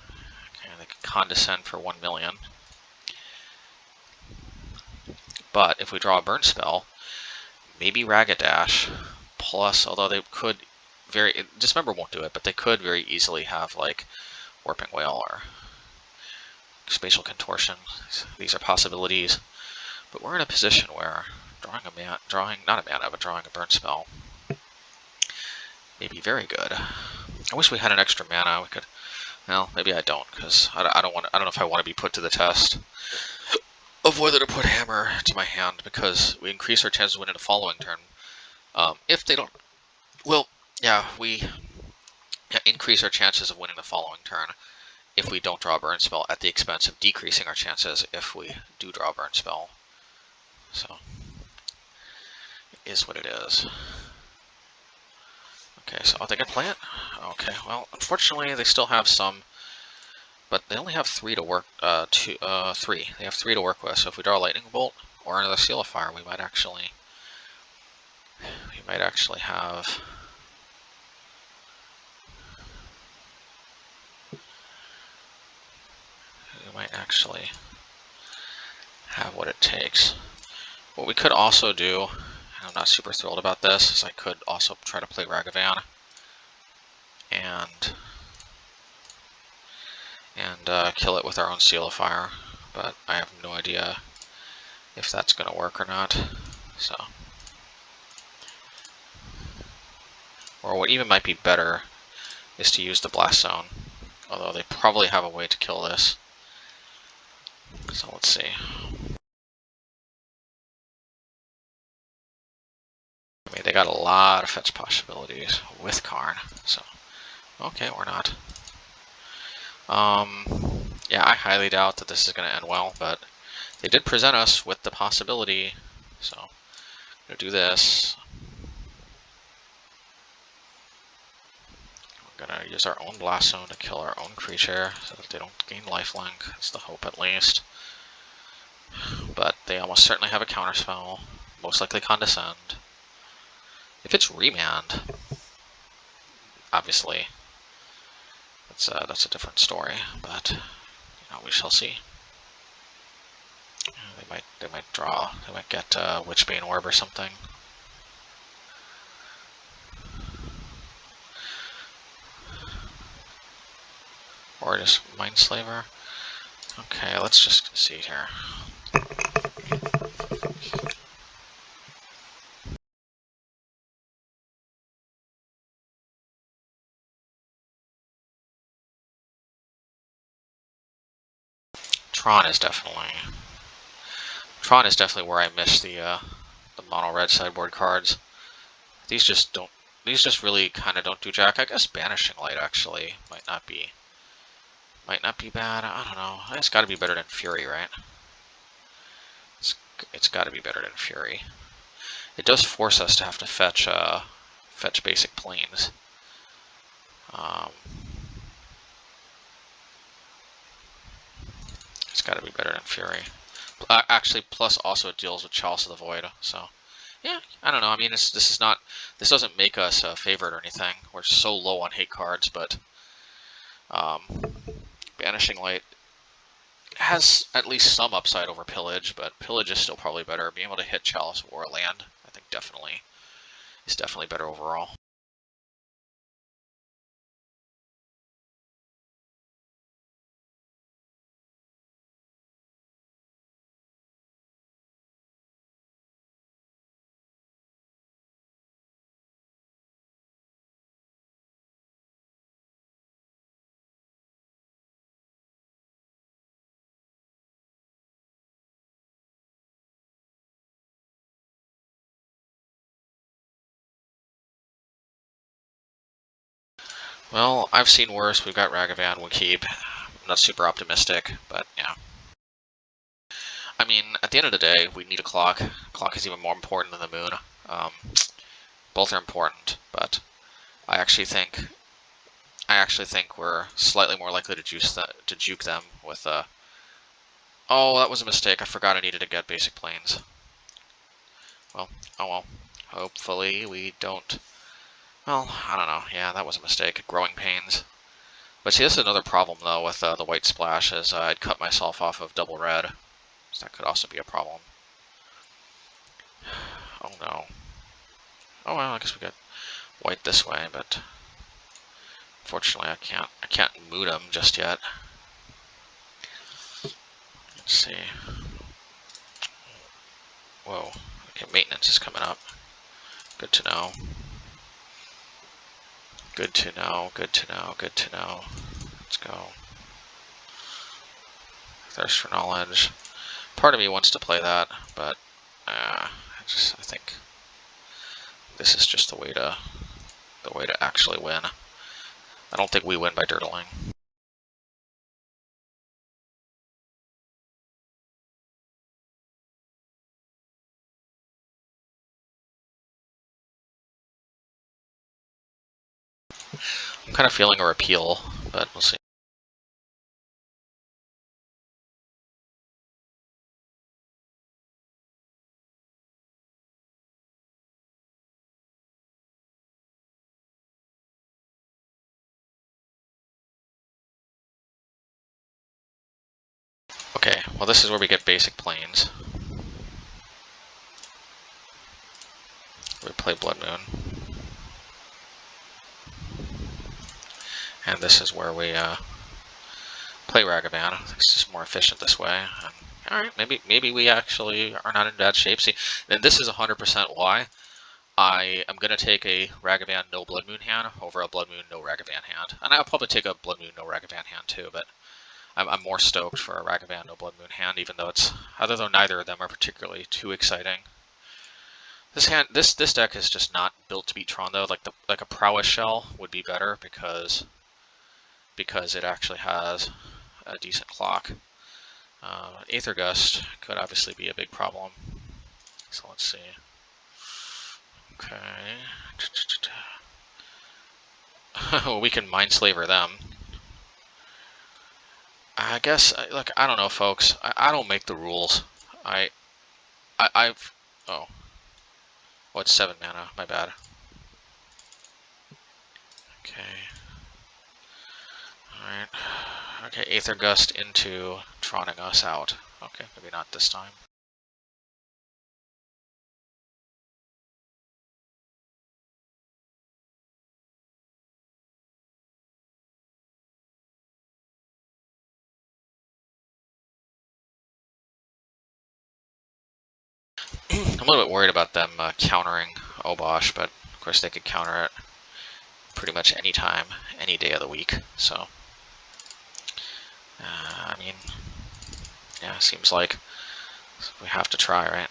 Okay, they can condescend for 1 million. But if we draw a burn spell, maybe Ragadash, plus, although they could Dismember won't do it, but they could very easily have like Warping Whale or Spatial Contortion. These are possibilities, but we're in a position where drawing a burn spell may be very good. I wish we had an extra mana. We could. Well, maybe I don't, because I don't know if I want to be put to the test of whether to put Hammer to my hand, because we increase our chances of winning the following turn. If they don't, well, yeah, we increase our chances of winning the following turn if we don't draw a burn spell at the expense of decreasing our chances if we do draw a burn spell. So, it is what it is. Okay, so they can play it? Okay, well, unfortunately they still have some, but they only have 3 to work, 3. They have 3 to work with, so if we draw a Lightning Bolt or another Seal of Fire, we might actually have... We might actually have what it takes. What we could also do, and I'm not super thrilled about this, is I could also try to play Ragavan and kill it with our own Seal of Fire, but I have no idea if that's going to work or not. So, or what even might be better is to use the Blast Zone, although they probably have a way to kill this. So let's see. I mean, they got a lot of fetch possibilities with Karn, so okay, we're not. Yeah, I highly doubt that this is going to end well, but they did present us with the possibility, so I'm going to do this. We're going to use our own Blast Zone to kill our own creature, so that they don't gain lifelink. That's the hope, at least. But they almost certainly have a counterspell, most likely Condescend. If it's Remand, obviously, that's a different story, but you know, we shall see. They might draw. They might get Witchbane Orb or something. Or just Mindslaver. Okay, let's just see here. Tron is definitely where I miss the mono red sideboard cards. These just really kind of don't do jack. I guess Banishing Light actually might not be bad. I don't know. It's got to be better than Fury, right? It's got to be better than Fury. It does force us to have to fetch basic planes. It's got to be better than Fury. Actually, plus also it deals with Chalice of the Void. So, yeah, I don't know. I mean, this doesn't make us a favorite or anything. We're so low on hate cards, but Banishing Light has at least some upside over Pillage, but Pillage is still probably better. Being able to hit Chalice or land, I think is definitely better overall. Well, I've seen worse. We've got Ragavan, we'll keep. I'm not super optimistic, but yeah. I mean, at the end of the day, we need a clock. Clock is even more important than the moon. Both are important, but I actually think we're slightly more likely to juke them with Oh, that was a mistake. I forgot I needed to get basic planes. Well, oh well. Hopefully we don't. Well, I don't know. Yeah, that was a mistake. Growing Pains. But see, this is another problem though with the white splash, is I'd cut myself off of double red. So that could also be a problem. Oh no. Oh well, I guess we got white this way, but unfortunately I can't moot him just yet. Let's see. Whoa. Okay, maintenance is coming up. Good to know. Good to know, good to know, good to know. Let's go. Thirst for Knowledge. Part of me wants to play that, but I think this is just the way to actually win. I don't think we win by dirtling. I'm kind of feeling a repeal, but we'll see. Okay, well this is where we get basic planes. We play Blood Moon. And this is where we play Ragavan. I think it's just more efficient this way. Alright, maybe we actually are not in bad shape. See, and this is 100% why I am going to take a Ragavan no Blood Moon hand over a Blood Moon no Ragavan hand. And I'll probably take a Blood Moon no Ragavan hand too, but I'm more stoked for a Ragavan no Blood Moon hand, even though neither of them are particularly too exciting. This deck is just not built to beat Tron though. Like a Prowess Shell would be better because because it actually has a decent clock. Aether Gust could obviously be a big problem. So let's see. Okay. We can Mindslaver them. I guess, look, I don't know, folks. I don't make the rules. I've... Oh. Oh, it's 7 mana. My bad. Okay. Alright. Okay, Aether Gust into Troning us out. Okay, maybe not this time. I'm a little bit worried about them countering Obosh, but of course they could counter it pretty much any time, any day of the week. So, I mean, yeah, seems like we have to try, right?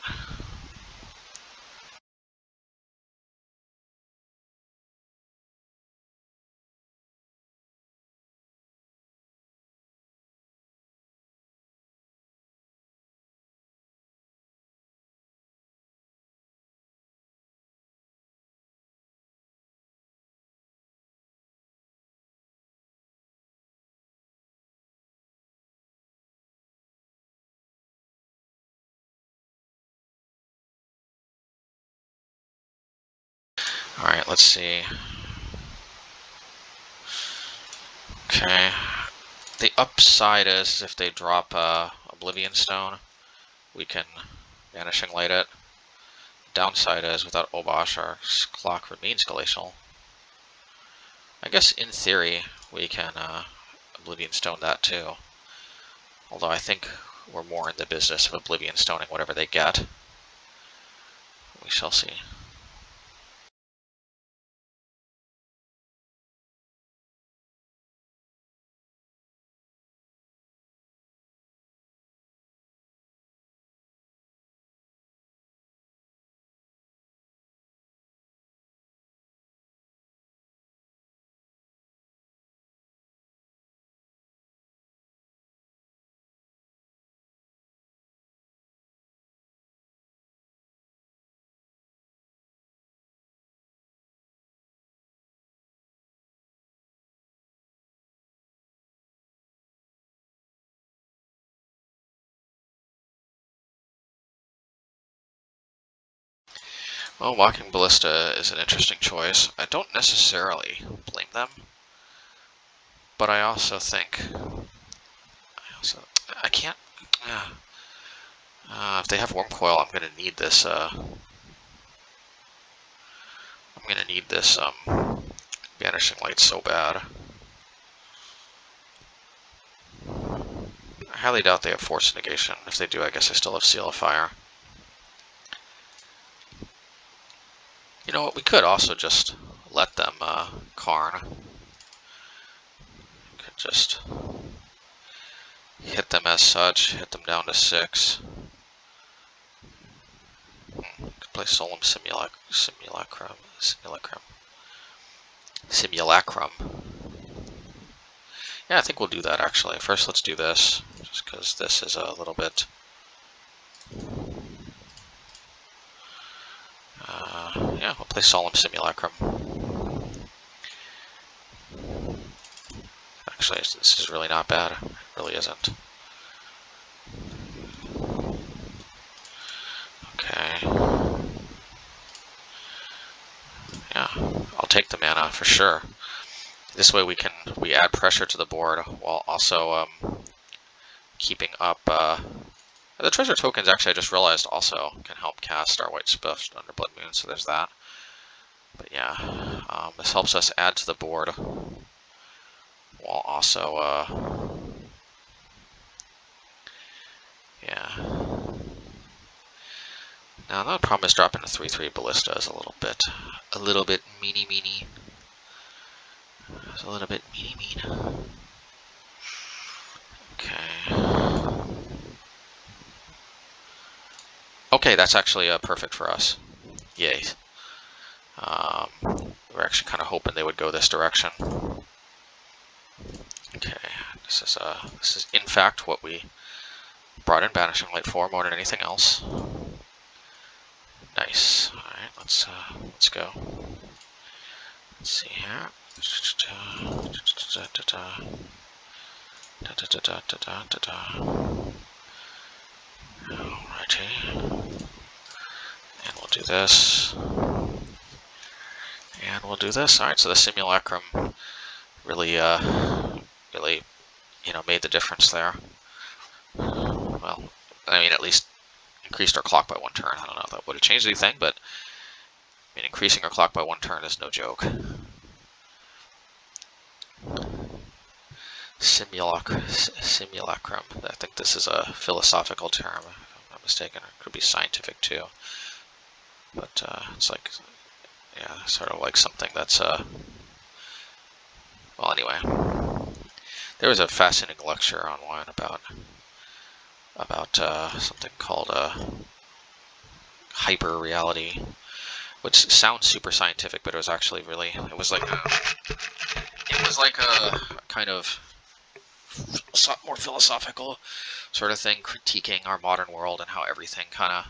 Alright, let's see. Okay. The upside is if they drop Oblivion Stone, we can Vanishing Light it. Downside is without Obosh, our clock remains glacial. I guess in theory we can Oblivion Stone that too. Although I think we're more in the business of Oblivion Stoning whatever they get. We shall see. Well, Walking Ballista is an interesting choice. I don't necessarily blame them, but I also think I can't. If they have Worm Coil, I'm gonna need this. I'm gonna need this Vanishing Light so bad. I highly doubt they have Force Negation. If they do, I guess I still have Seal of Fire. You know what? We could also just let them Karn. Could just hit them as such. Hit them down to 6. Could play Solemn Simulacrum. Yeah, I think we'll do that actually. First, let's do this, just because this is a little bit. Yeah, we'll play Solemn Simulacrum. Actually, this is really not bad. It really isn't. Okay. Yeah, I'll take the mana for sure. This way we add pressure to the board while also keeping up. The treasure tokens, actually, I just realized, also can help cast Starlight Spiff under Blood Moon, so there's that. But yeah, this helps us add to the board while also, yeah. Now, the problem is dropping a 3/3 Ballista is a little bit meany. It's a little bit mean. Okay. Okay, that's actually perfect for us. Yay. We're actually kind of hoping they would go this direction. Okay, this is in fact what we brought in Banishing Light for more than anything else. Nice. All right, let's go. Let's see here. Alrighty, and we'll do this, and we'll do this. All right, so the simulacrum really, really, made the difference there. Well, I mean, at least increased our clock by 1 turn. I don't know if that would have changed anything, but I mean, increasing our clock by 1 turn is no joke. Simulacrum. I think this is a philosophical term, if I'm not mistaken. It could be scientific too. But it's like, yeah, sort of like something that's, well, anyway. There was a fascinating lecture online about something called hyper reality, which sounds super scientific, but it was actually really, it was like a kind of more philosophical sort of thing, critiquing our modern world and how everything kind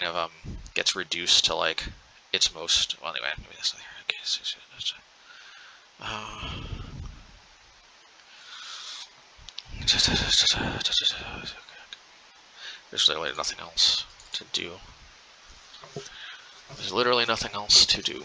of gets reduced to like its most, well, anyway, maybe that's not here. Okay, there's literally nothing else to do. There's literally nothing else to do.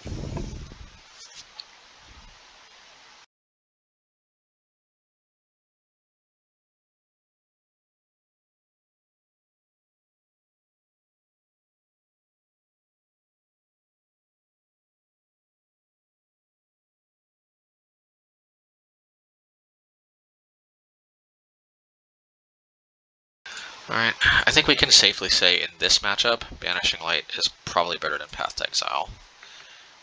Alright, I think we can safely say in this matchup, Banishing Light is probably better than Path to Exile.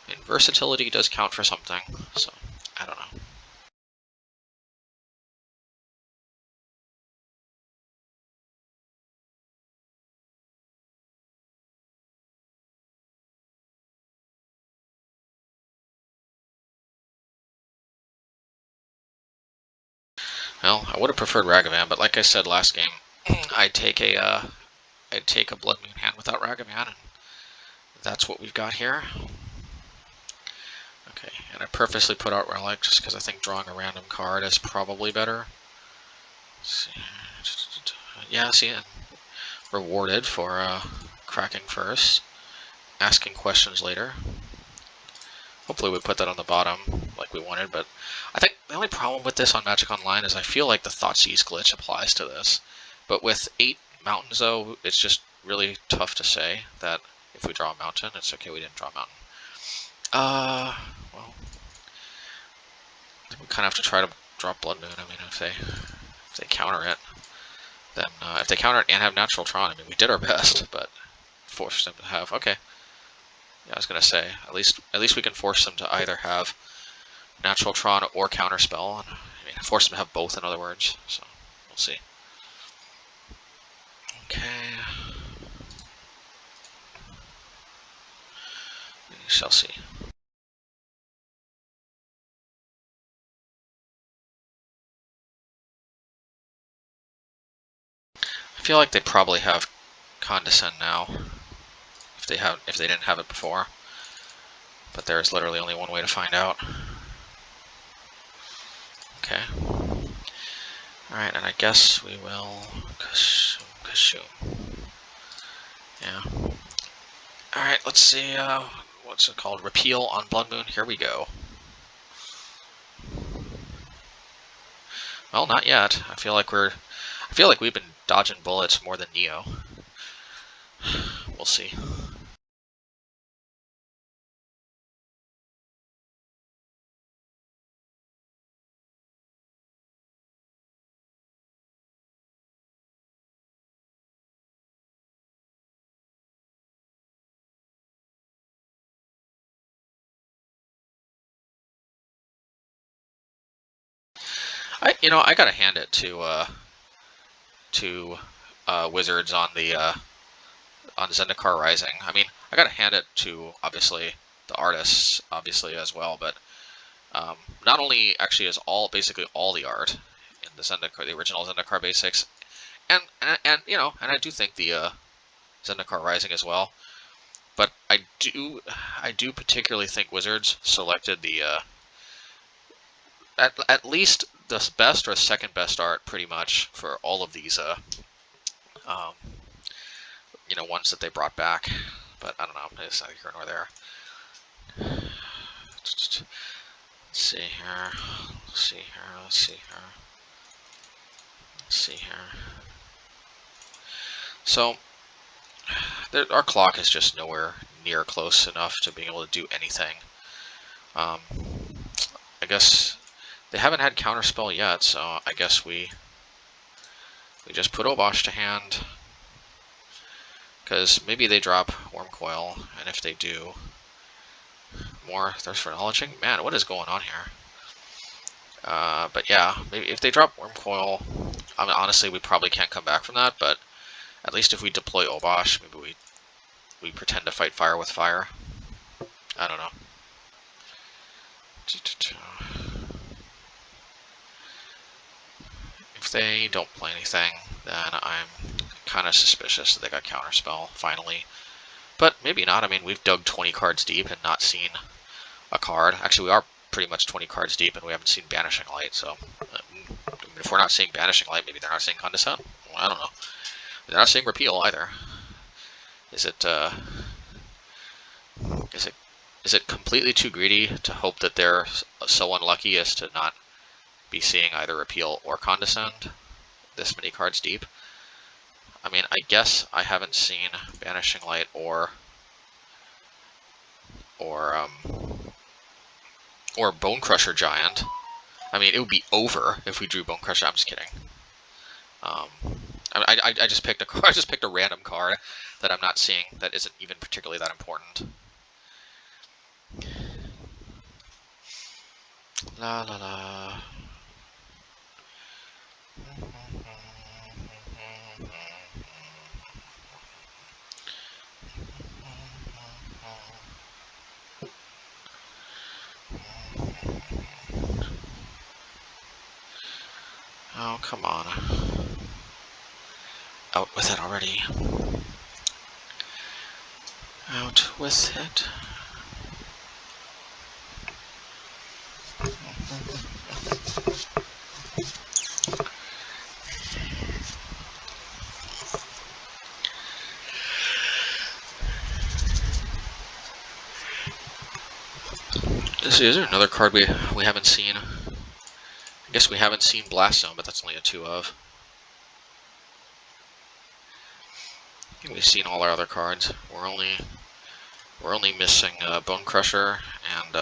I mean, versatility does count for something, so I don't know. Well, I would have preferred Ragavan, but like I said last game, I'd take a Blood Moon hand without Ragavan, and that's what we've got here. Okay, and I purposely put out Relic just because I think drawing a random card is probably better. Let's see. Yeah, see it. Rewarded for cracking first, asking questions later. Hopefully we put that on the bottom like we wanted, but I think the only problem with this on Magic Online is I feel like the Thoughtseize glitch applies to this. But with 8 mountains, though, it's just really tough to say that if we draw a mountain, it's okay we didn't draw a mountain. Well, we kind of have to try to draw Blood Moon. I mean, if they counter it, then if they counter it and have Natural Tron, I mean, we did our best, but force them to have, okay. Yeah, I was gonna say, at least we can force them to either have Natural Tron or Counterspell. I mean, force them to have both, in other words. So we'll see. Okay, we shall see. I feel like they probably have Condescend now, if they didn't have it before. But there is literally only one way to find out. Okay. Alright, and I guess we will Kashoom. Yeah. Alright, let's see, what's it called? Repeal on Blood Moon. Here we go. Well, not yet. I feel like we've been dodging bullets more than Neo. We'll see. I gotta hand it to Wizards on the on Zendikar Rising. I mean, I gotta hand it to obviously the artists, obviously as well, but Not only actually is basically all the art in the Zendikar, the original Zendikar basics, and you know, and I do think the Zendikar Rising as well. But I do particularly think Wizards selected the at least the best or second best art pretty much for all of these um, you know, ones that they brought back. But I don't know, it's neither here nor there. Let's see here. Let's see here. Let's see here. Let's see here. So our clock is just nowhere near close enough to being able to do anything. I guess they haven't had counterspell yet, so I guess we just put Obosh to hand. Because maybe they drop Wormcoil, and if they do, more Thirst for Knowledging? Man, what is going on here? But yeah, maybe if they drop Wormcoil, I mean, honestly, we probably can't come back from that, but at least if we deploy Obosh, maybe we pretend to fight fire with fire. I don't know. If they don't play anything, then I'm kind of suspicious that they got Counterspell, finally. But maybe not. I mean, we've dug 20 cards deep and not seen a card. Actually, we are pretty much 20 cards deep and we haven't seen Banishing Light, so if we're not seeing Banishing Light, maybe they're not seeing Condescend. Well, I don't know. They're not seeing Repeal either. Is it completely too greedy to hope that they're so unlucky as to not be seeing either Repeal or Condescend this many cards deep? I mean, I guess I haven't seen Banishing Light or Bonecrusher Giant. I mean, it would be over if we drew Bonecrusher. I'm just kidding. I just picked I just picked a random card that I'm not seeing that isn't even particularly that important. La la la. Oh, come on. Out with it already. Out with it. Is there another card we haven't seen? I guess we haven't seen Blast Zone, but that's only a 2 of. I think we've seen all our other cards. We're only missing Bonecrusher and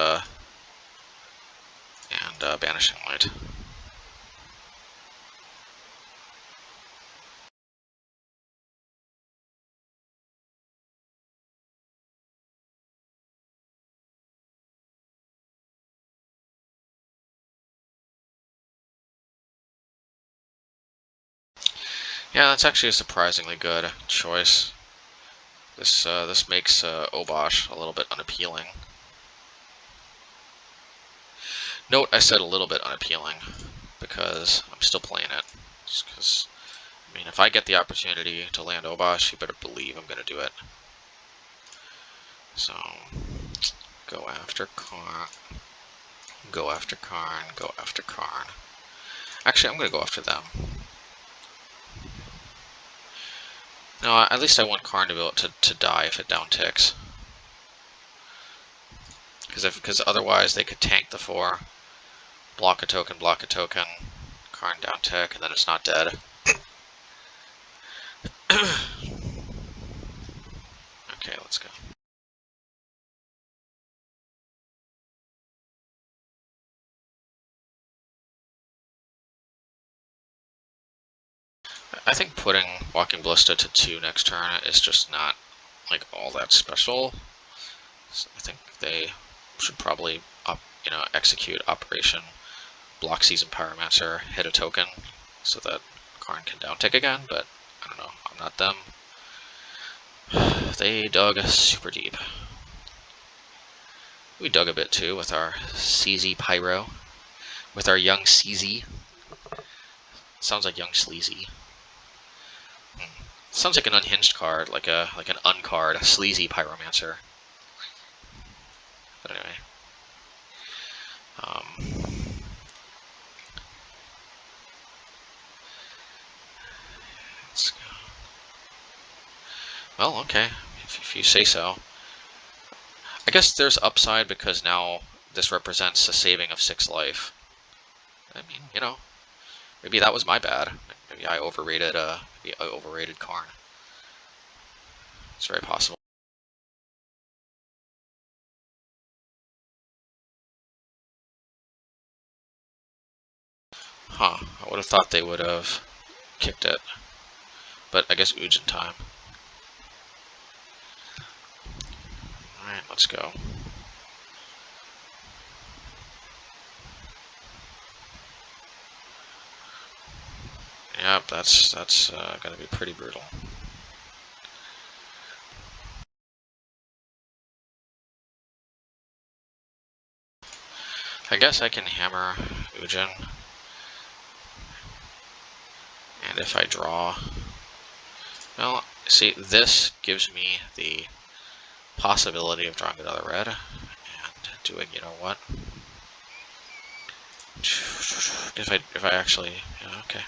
Banishing Light. Yeah, that's actually a surprisingly good choice. This makes Obosh a little bit unappealing. Note I said a little bit unappealing because I'm still playing it. Just because, I mean, if I get the opportunity to land Obosh, you better believe I'm going to do it. So, go after Karn. Go after Karn. Go after Karn. Actually, I'm going to go after them. No, at least I want Karn to be able to die if it down ticks. Because otherwise they could tank the 4, block a token, Karn down tick, and then it's not dead. Okay, let's go. I think putting Walking Ballista to 2 next turn is just not like all that special. So I think they should probably execute Operation Block Season Pyromancer, hit a token so that Karn can down tick again, but I don't know, I'm not them. They dug super deep. We dug a bit too with our CZ Pyro, with our young CZ. Sounds like young Sleazy. Sounds like an unhinged card, like an uncard, a sleazy Pyromancer. But anyway. Let's go. Well, okay, if you say so. I guess there's upside because now this represents a saving of 6 life. I mean, you know, maybe that was my bad. Maybe I overrated Karn. It's very possible. Huh, I would have thought they would have kicked it. But I guess Ujin time. Alright, let's go. Yep, that's gonna be pretty brutal. I guess I can hammer Ujin. And if I draw... Well, see, this gives me the possibility of drawing another red and doing, you know what? If I actually... Yeah, okay.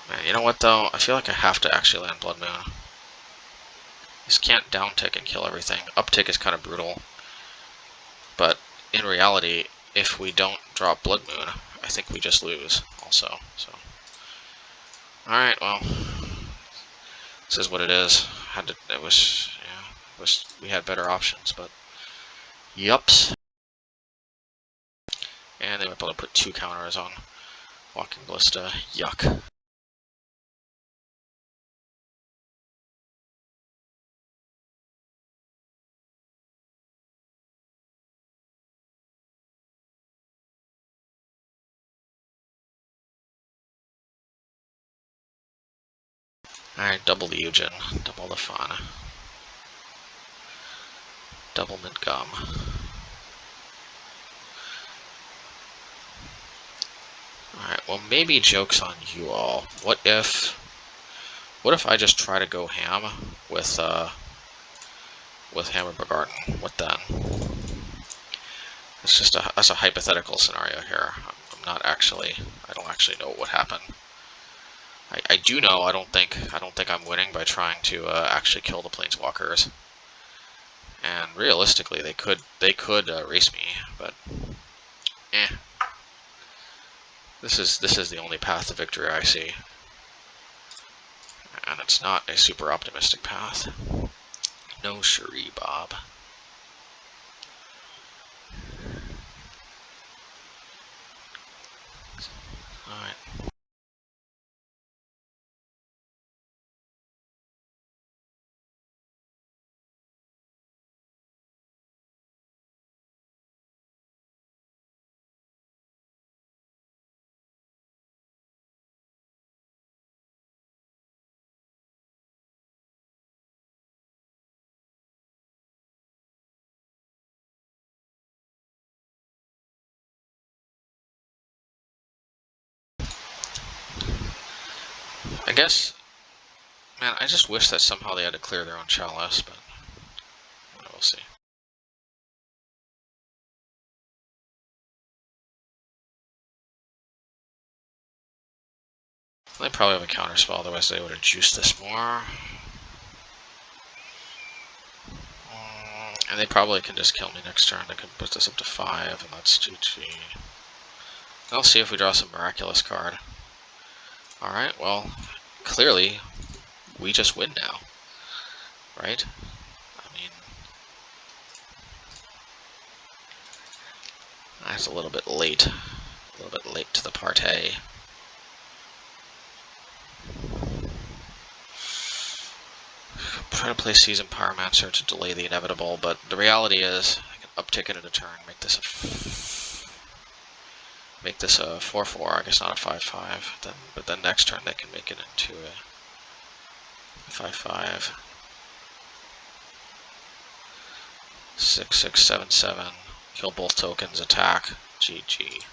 Man, you know what though? I feel like I have to actually land Blood Moon. This can't downtick and kill everything. Uptick is kind of brutal. But in reality, if we don't drop Blood Moon, I think we just lose also. So, alright, well, this is what it is. We had better options, but yups. And they were able to put 2 counters on Walking Ballista. Yuck. Alright, double the Ujin, double the fun. Double mint gum. Alright, well maybe joke's on you all. What if I just try to go ham with Hammer Bogardan? What then? It's just that's a hypothetical scenario here. I'm not actually, I don't actually know what would happen. I do know I don't think I'm winning by trying to actually kill the planeswalkers. And realistically, they could race me, but eh. This is the only path to victory I see, and it's not a super optimistic path. No siree, Bob. All right. I guess, man, I just wish that somehow they had to clear their own chalice, but we'll see. They probably have a counterspell, otherwise they would have juiced this more. And they probably can just kill me next turn. They can put this up to 5, and that's GG. I'll see if we draw some miraculous card. Alright, well, clearly, we just win now. Right? I mean, that's a little bit late. A little bit late to the party. I'm trying to play Seasoned Pyromancer to delay the inevitable, but the reality is I can uptick it at a turn, make this make this a 4/4. I guess not a 5/5. Then, but then next turn they can make it into a 5/5. 6/6 7/7. Kill both tokens. Attack. GG.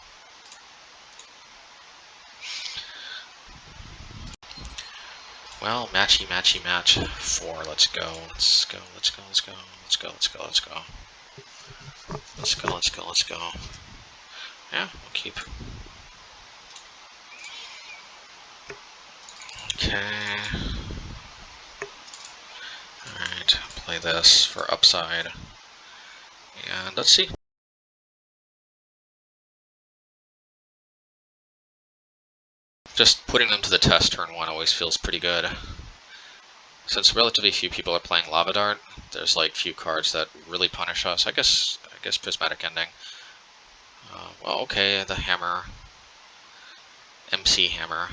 Well, matchy, matchy, match. 4. Let's go. Let's go. Let's go. Let's go. Let's go. Let's go. Let's go. Let's go. Let's go. Let's go. Yeah, we'll keep. Okay. Alright, play this for upside. And let's see. Just putting them to the test turn 1 always feels pretty good. Since relatively few people are playing Lava Dart, there's like few cards that really punish us. I guess Prismatic Ending. Well, okay, the hammer. MC hammer.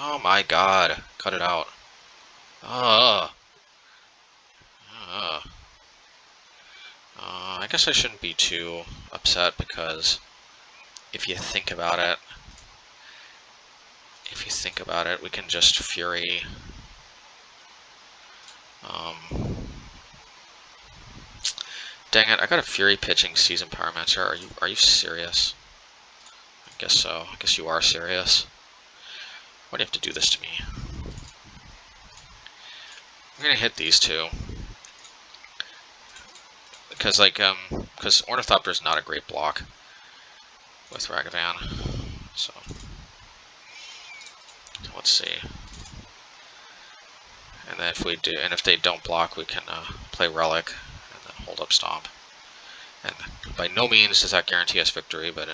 Oh my god, cut it out. I guess I shouldn't be too upset because if you think about it, we can just Fury. Dang it, I got a Fury pitching Season Pyromancer. Are you serious? I guess so. I guess you are serious. Why do you have to do this to me? I'm gonna hit these two. Because because Ornithopter is not a great block with Ragavan. So let's see. And then if they don't block, we can play Relic and then hold up Stomp. And by no means does that guarantee us victory, but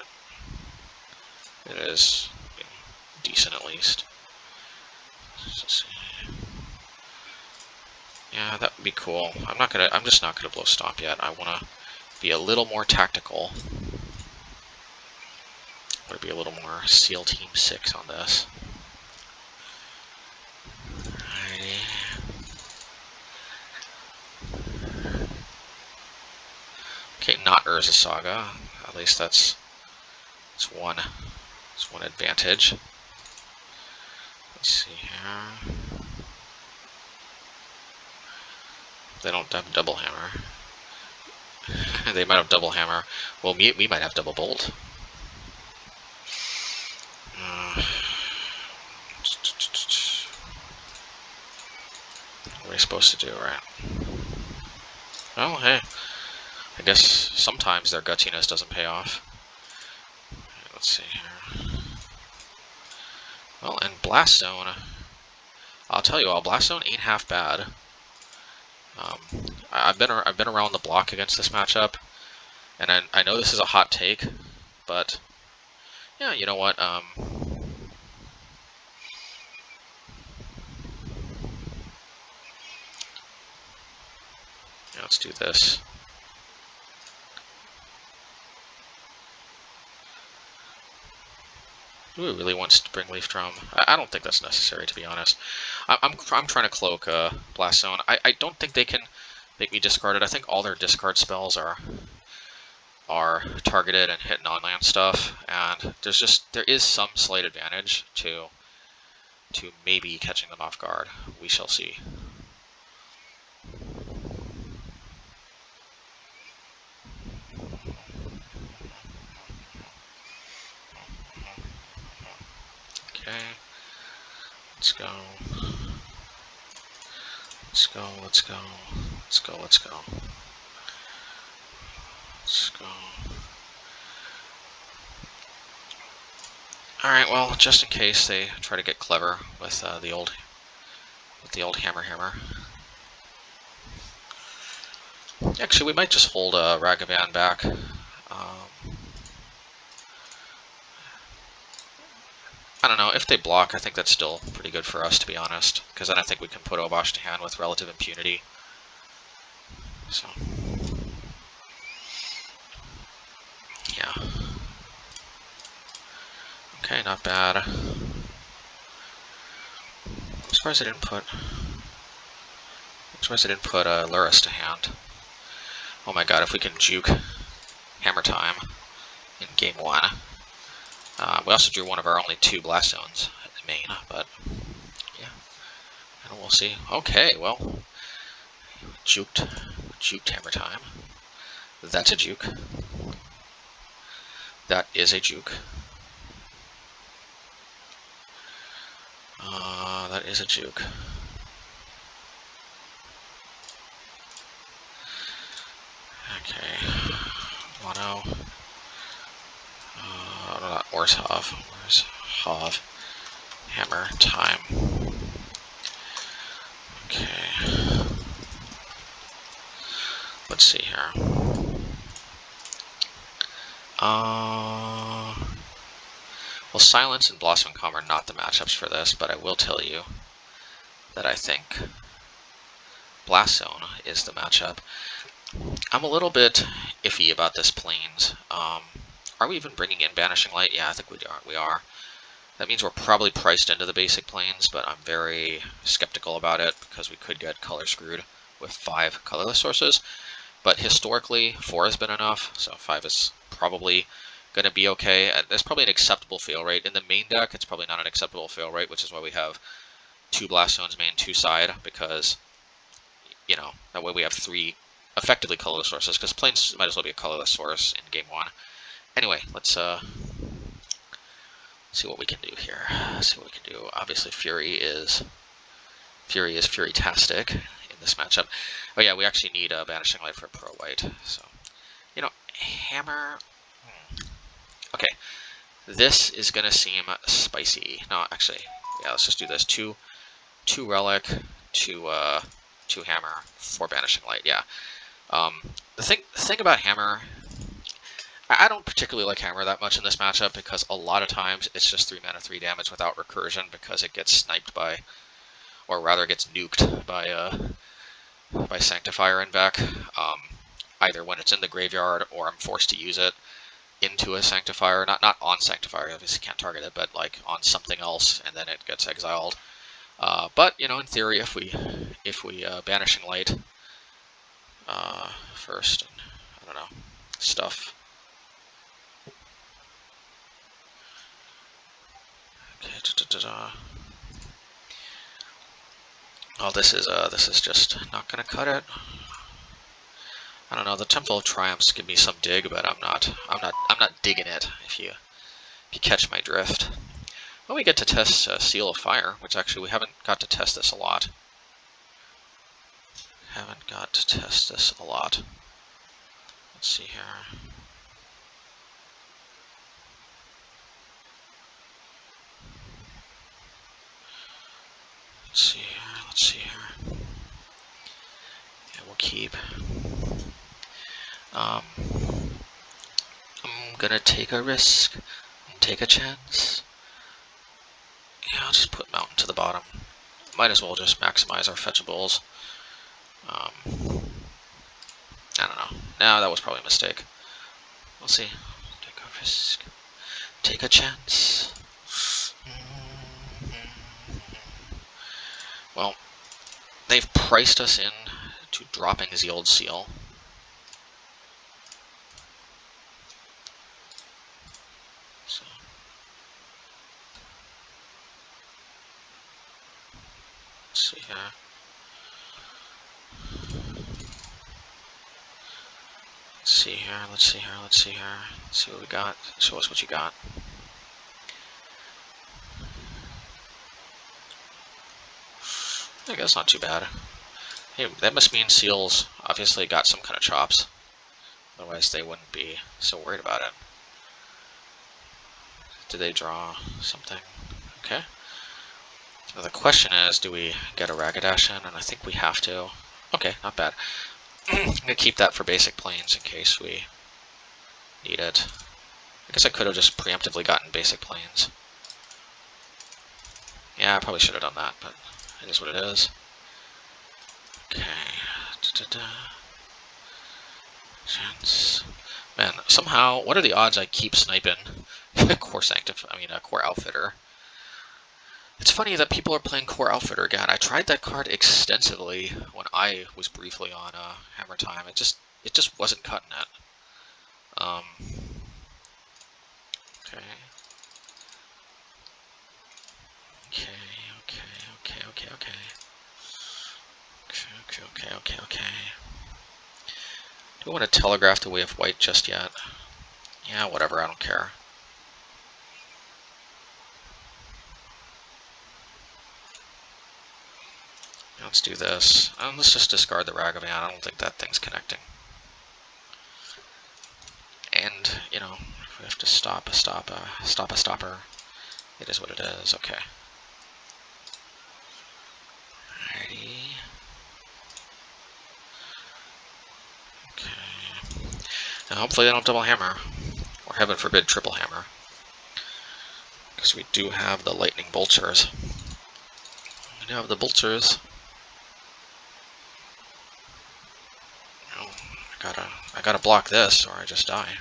it is decent at least. Let's see. Yeah, that would be cool. I'm just not gonna blow Stomp yet. I wanna be a little more tactical. I wanna be a little more SEAL Team 6 on this. Okay, not Urza Saga. At least that's one advantage. Let's see here. They don't have double hammer. They might have double hammer. Well, we might have double bolt. What are we supposed to do, right? Well, hey. I guess sometimes their gutsiness doesn't pay off. Okay, let's see here. Well, and Blast Zone. I'll tell you all, Blast Zone ain't half bad. I've been around the block against this matchup, and I know this is a hot take, but yeah, you know what? Yeah, let's do this. Ooh, it really wants to bring Leaf Drum. I don't think that's necessary, to be honest. I'm trying to cloak Blast Zone. I don't think they can make me discard it. I think all their discard spells are targeted and hit non-land stuff, and there is some slight advantage to maybe catching them off guard. We shall see. Okay, let's go. Let's go, let's go, let's go, let's go. Let's go. Alright, well, just in case they try to get clever with the old hammer. Actually, we might just hold Ragavan back. I don't know, if they block, I think that's still pretty good for us, to be honest, because then I think we can put Obosh to hand with relative impunity. So, yeah. Okay, not bad. I'm surprised I didn't put Luris to hand. Oh my god, if we can juke Hammer Time, in game 1. We also drew one of our only 2 blast zones at the main, but yeah, and we'll see. Okay, well, juked hammer time. That's a juke. That is a juke. That is a juke. Okay, Mono. Orzhov. Orzhov. Hammer time. Okay. Let's see here. Well, Silence and Blossom Calm are not the matchups for this, but I will tell you that I think Blast Zone is the matchup. I'm a little bit iffy about this Plains. Are we even bringing in Banishing Light? Yeah, I think we are. That means we're probably priced into the basic Plains, but I'm very skeptical about it because we could get color screwed with 5 colorless sources. But historically, 4 has been enough, so 5 is probably going to be okay. There's probably an acceptable fail rate. In the main deck, it's probably not an acceptable fail rate, which is why we have 2 Blast Zones main, 2 side, because, you know, that way we have 3 effectively colorless sources, because Plains might as well be a colorless source in game 1. Anyway, let's see what we can do here. See what we can do. Obviously, Fury is Fury-tastic in this matchup. Oh yeah, we actually need a Banishing Light for Pro White. So, you know, Hammer. Okay, this is gonna seem spicy. No, actually, yeah, let's just do this. Two Relic, two Hammer, 4 Banishing Light. Yeah. The thing about Hammer, I don't particularly like Hammer that much in this matchup because a lot of times it's just 3 mana, 3 damage without recursion because it gets sniped by, or rather gets nuked by Sanctifier in back. Either when it's in the graveyard or I'm forced to use it into a Sanctifier, not on Sanctifier, obviously can't target it, but like on something else, and then it gets exiled. But you know, in theory, if we Banishing Light first, and I don't know, stuff. Okay, oh, this is just not gonna cut it. I don't know. The Temple of Triumphs give me some dig, but I'm not digging it. If you catch my drift. Well, we get to test Seal of Fire, which actually we haven't got to test this a lot. Let's see here. Let's see here. Yeah, we'll keep. I'm gonna take a risk, take a chance. Yeah, I'll just put Mountain to the bottom. Might as well just maximize our fetchables. I don't know. No, that was probably a mistake. We'll see. Take a risk, take a chance. Well, they've priced us in to dropping the old seal. So, let's see here. Let's see what we got. Show us what you got. I guess not too bad. Hey, that must mean seals obviously got some kind of chops. Otherwise they wouldn't be so worried about it. Did they draw something? Okay. Now the question is, do we get a Ragadash in? And I think we have to. Okay, not bad. I'm gonna keep that for basic planes in case we need it. I guess I could have just preemptively gotten basic planes. Yeah, I probably should have done that, but it is what it is. Okay. Chance. Man, somehow, what are the odds I keep sniping Core Outfitter? It's funny that people are playing Core Outfitter again. I tried that card extensively when I was briefly on Hammer Time. It just wasn't cutting it. want to telegraph the way of white just yet. Yeah, whatever, I don't care. Let's do this. Let's just discard the Ragavan. I don't think that thing's connecting. And, you know, if we have to stop a stopper, it is what it is. Okay. Alrighty. Okay. Now hopefully they don't double hammer. Or heaven forbid triple hammer. Because we do have the lightning bolters. We do have the bolters. Oh, I gotta block this or I just die.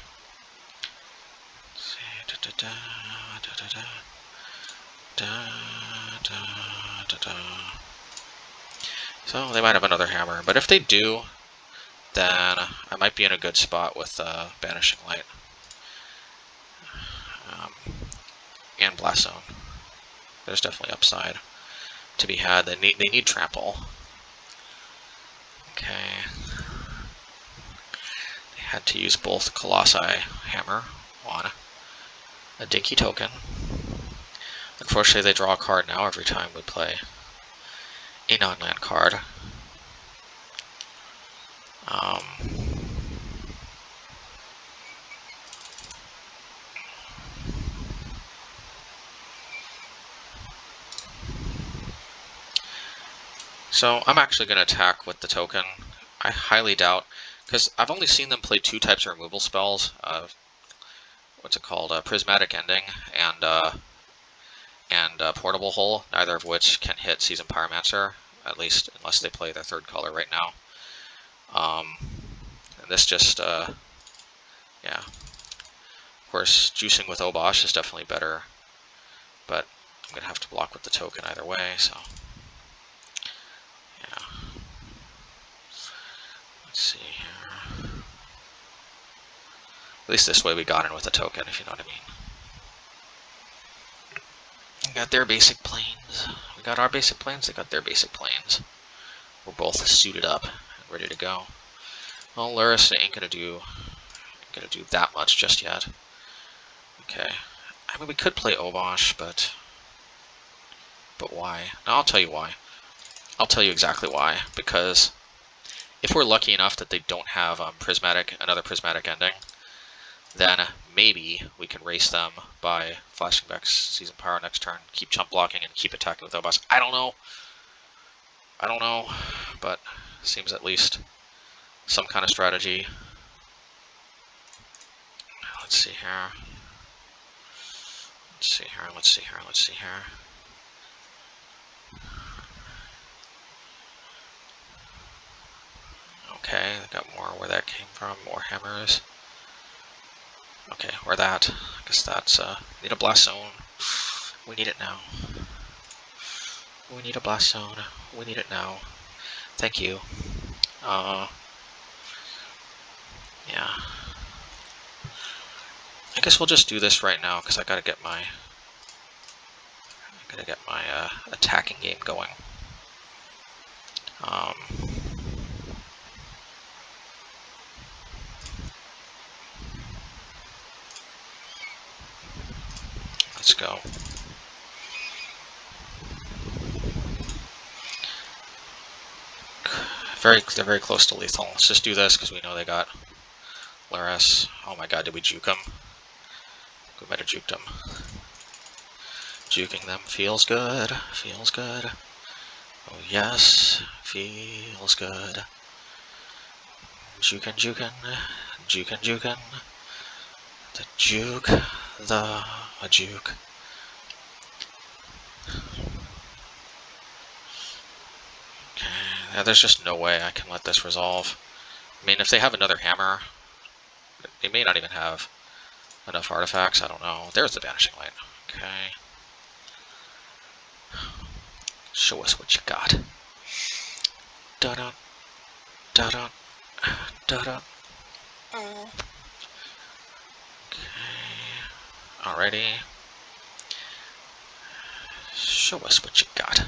So they might have another hammer, but if they do, then I might be in a good spot with Banishing Light and Blast Zone. There's definitely upside to be had. They need Trample. Okay. They had to use both Colossi Hammer on a dinky token. Unfortunately, they draw a card now every time we play a non-land card. So I'm actually going to attack with the token. I highly doubt, because I've only seen them play 2 types of removal spells. What's it called? Prismatic Ending and Portable Hole, neither of which can hit Seasoned Pyromancer, at least unless they play their 3rd color right now. And this just, yeah. Of course, juicing with Obosh is definitely better, but I'm going to have to block with the token either way, so... yeah. Let's see here. At least this way we got in with a token, if you know what I mean. We got their basic planes. We got our basic planes, they got their basic planes. We're both suited up and ready to go. Well, Luris ain't gonna do that much just yet. Okay. I mean, we could play Obosh, but why? No, I'll tell you why. I'll tell you exactly why. Because if we're lucky enough that they don't have another Prismatic Ending, then maybe we can race them by flashing back Seasoned Pyro next turn, keep chump blocking, and keep attacking with Obosh. I don't know. I don't know, but seems at least some kind of strategy. Let's see here. Let's see here. Let's see here. Let's see here. Okay, I got more where that came from. More hammers. Okay, or that. I guess that's, need a Blast Zone. We need it now. We need a Blast Zone. We need it now. Thank you. Yeah. I guess we'll just do this right now, because I gotta get my attacking game going. Let's go. They're very close to lethal. Let's just do this because we know they got Luris. Oh my god, did we juke them? We might have juked them. Juking them feels good. Feels good. Oh yes, feels good. Jukin', jukin', jukin', jukin'. The juke, the juke. Okay, yeah, there's just no way I can let this resolve. I mean, if they have another hammer, they may not even have enough artifacts, I don't know. There's the Banishing Light. Okay. Show us what you got. Da-da. Da-da. Da-da. Okay. Alrighty. Show us what you got.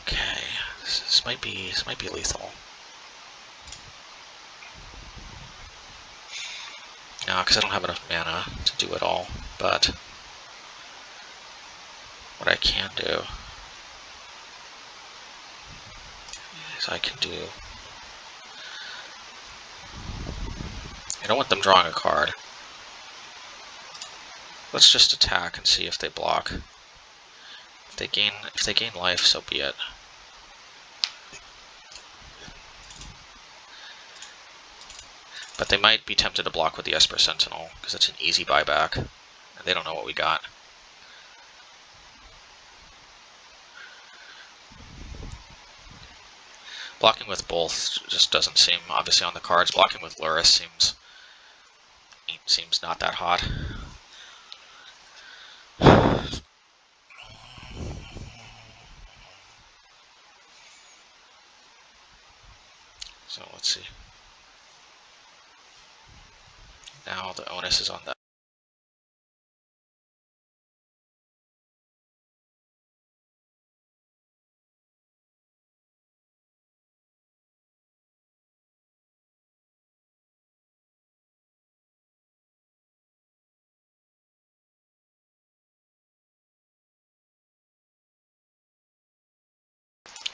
Okay. This might be lethal. now because I don't have enough mana to do it all, but what I can do is I can do... I don't want them drawing a card. Let's just attack and see if they block. If they gain life, so be it. But they might be tempted to block with the Esper Sentinel, because it's an easy buyback, and they don't know what we got. Blocking with both just doesn't seem, obviously on the cards, blocking with Lurrus seems not that hot. So let's see. Now the onus is on that.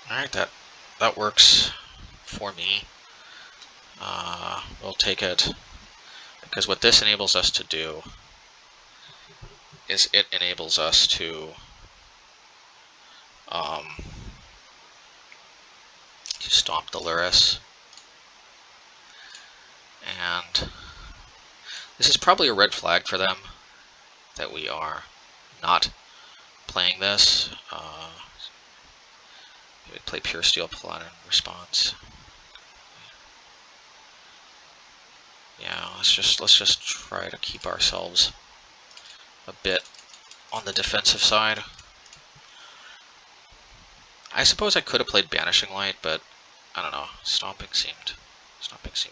Alright, that works for me. We'll take it, because what this enables us to do is it enables us to stomp the Lurrus. And this is probably a red flag for them that we are not playing this. We play Pure Steel Paladin in response. Yeah, let's just try to keep ourselves a bit on the defensive side. I suppose I could have played Banishing Light, but I don't know. Stomping seemed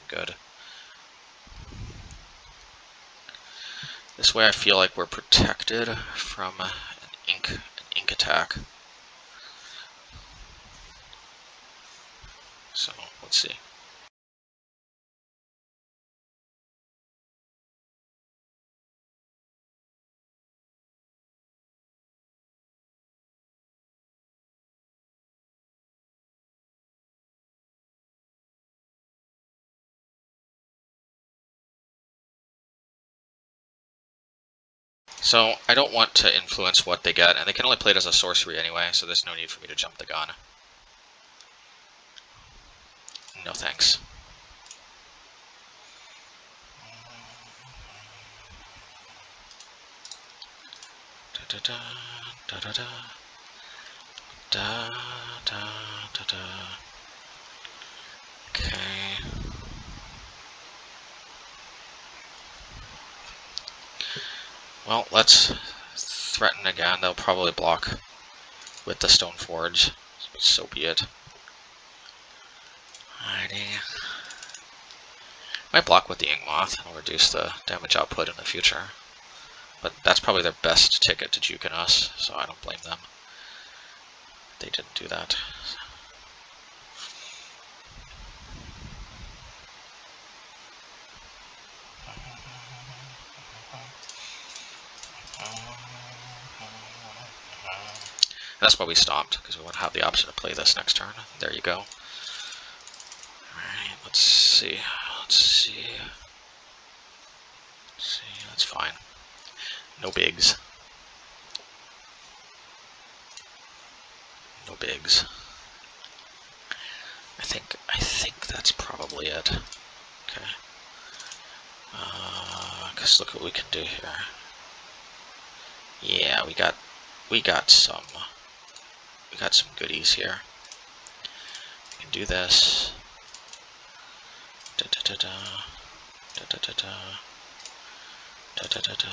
good. This way I feel like we're protected from an ink attack. So let's see. So I don't want to influence what they get, and they can only play it as a sorcery anyway, so there's no need for me to jump the gun. No thanks. Da da da da da da da da da. Okay. Well, let's threaten again. They'll probably block with the Stoneforge, so be it. Alrighty. Might block with the Inkmoth and reduce the damage output in the future. But that's probably their best ticket to juking us, so I don't blame them. They didn't do that. That's why we stopped, because we want to have the option to play this next turn. There you go. Alright, let's see. That's fine. No bigs. No bigs. I think that's probably it. Okay. Cause look what we can do here. Yeah, we got some goodies here. We can do this. Da da da da. Da da da da. Da da da da.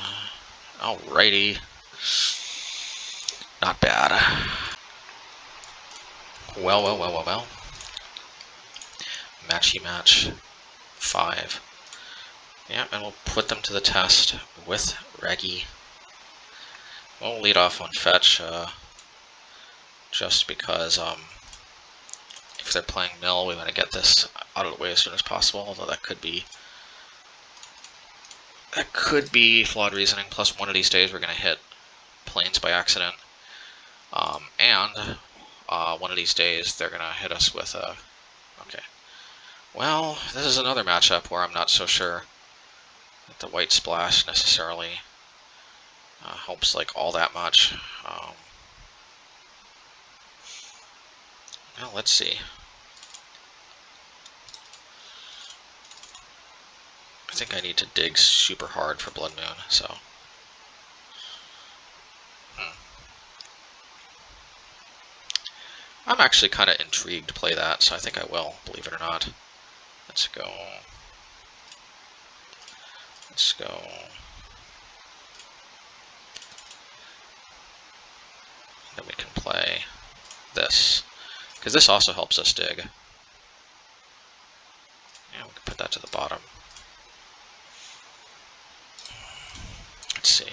Alrighty. Not bad. Well. Matchy match 5. Yeah, and we'll put them to the test with Reggie. We'll lead off on fetch, just because if they're playing mill, we want to get this out of the way as soon as possible, although that could be That could be flawed reasoning, plus one of these days we're going to hit planes by accident. And one of these days they're going to hit us with a... Okay. Well, this is another matchup where I'm not so sure that the white splash necessarily helps like all that much. Well, let's see. I think I need to dig super hard for Blood Moon, so... I'm actually kind of intrigued to play that, so I think I will, believe it or not. Let's go. Let's go. Then we can play this, because this also helps us dig. Yeah, we can put that to the bottom. Let's see.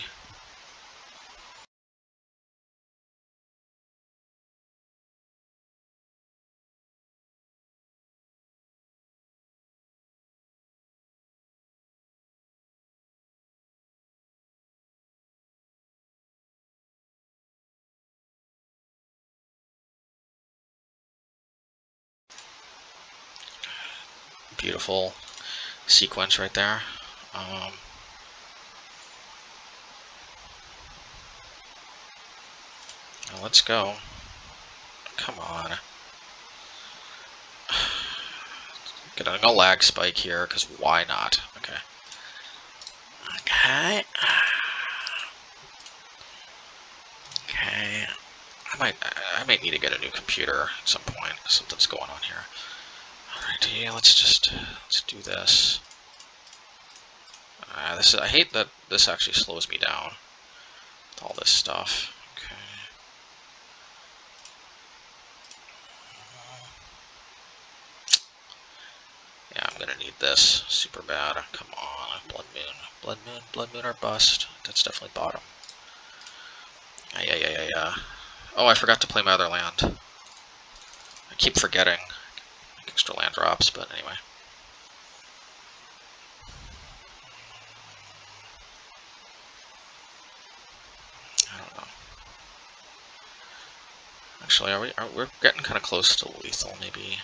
Beautiful sequence right there. Now let's go. Come on. Getting a lag spike here, because why not? Okay. Okay. Okay. I might need to get a new computer at some point. Something's going on here. Alrighty, let's do this. I hate that this actually slows me down with all this stuff. Okay. Yeah, I'm gonna need this super bad. Come on, Blood Moon. Blood Moon, Blood Moon or bust. That's definitely bottom. Yeah. Oh, I forgot to play my other land. I keep forgetting. Extra land drops, but anyway. I don't know. Actually, we're getting kind of close to lethal, maybe.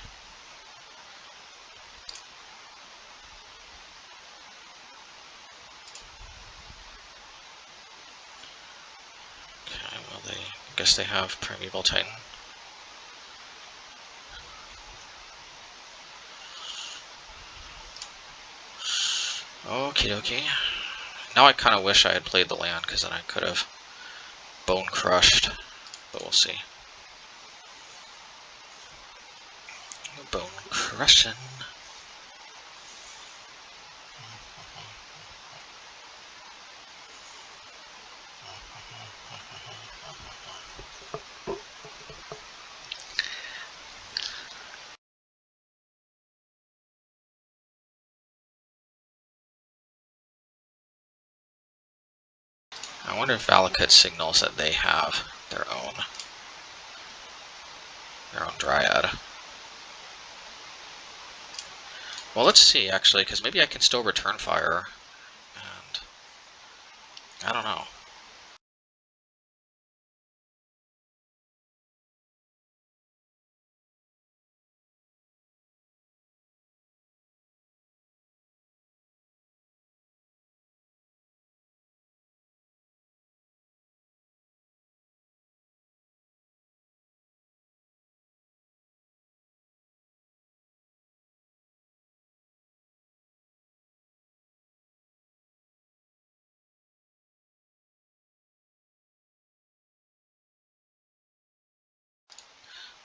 Okay, well, I guess they have Primeval Titan. Okie dokie. Now I kind of wish I had played the land, because then I could have bone crushed, but we'll see. Bone crushing. I wonder if Valakut signals that they have their own Dryad. Well, let's see, actually, because maybe I can still return fire, and I don't know.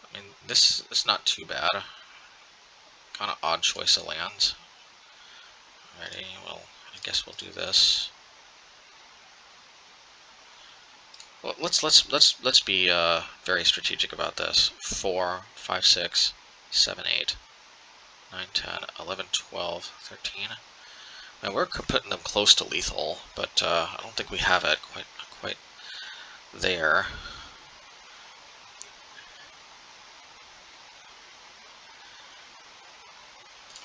I mean, this is not too bad. Kind of odd choice of lands. Alrighty, well, I guess we'll do this. Well, let's be very strategic about this. 4, 5, 6, 7, 8, 9, 10, 11, 12, 13. Now we're putting them close to lethal, but I don't think we have it quite there.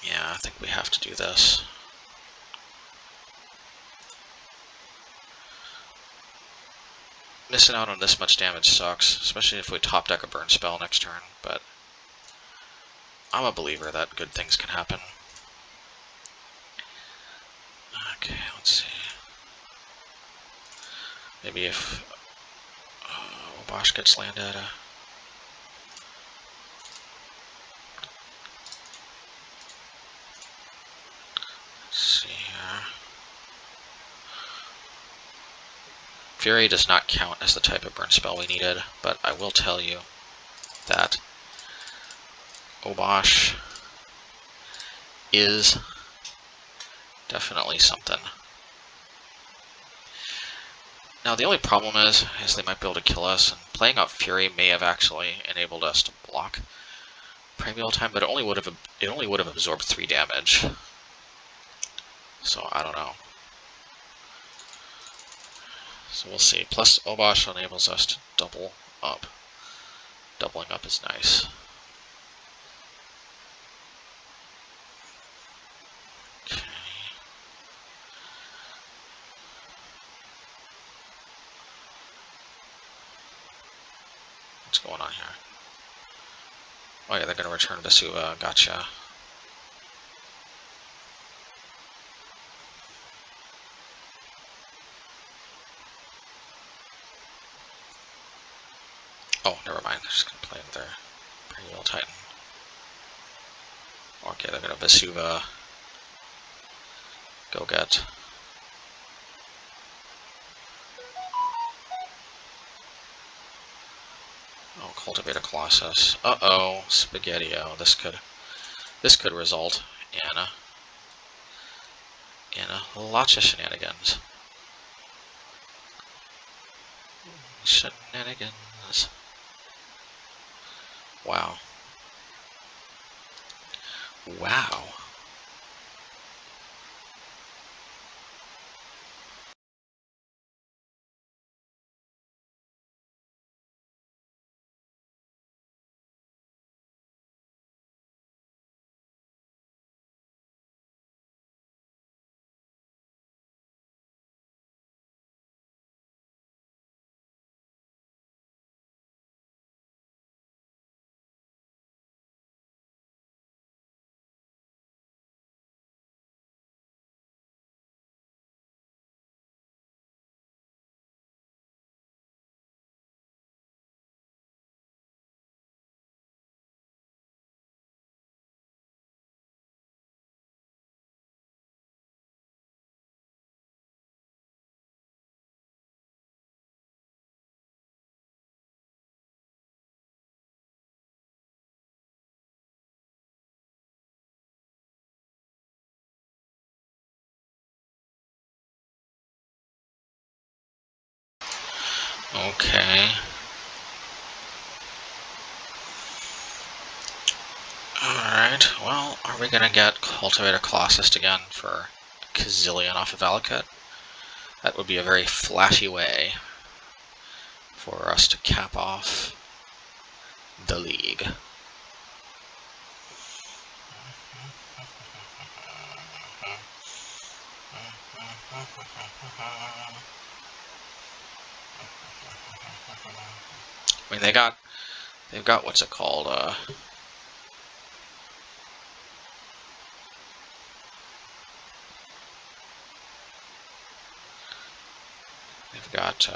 Yeah, I think we have to do this. missing out on this much damage sucks, especially if we top deck a burn spell next turn, but I'm a believer that good things can happen. Okay, let's see. Maybe if Obosh gets landed. Let's see here. Fury does not count as the type of burn spell we needed, but I will tell you that Obosh is definitely something. Now the only problem is they might be able to kill us, and playing out Fury may have actually enabled us to block Primeval Time, but it only would have absorbed 3 damage. So I don't know. So we'll see. Plus Obosh enables us to double up. Doubling up is nice. Okay. What's going on here? Oh yeah, they're going to return Vesuva. Gotcha. Oh, never mind. They're just going to play with their Primeval Titan. Okay, they're going to Vesuva. Go get. Oh, Cultivate a Colossus. Uh-oh, Spaghetti-O. This could result in a lot of shenanigans. Shenanigans. Wow. Wow. Okay. Alright, well, are we gonna get Cultivate a Colossus again for a Gazillion off of Valakut? That would be a very flashy way for us to cap off the league. I mean, they've got what's it called? They've got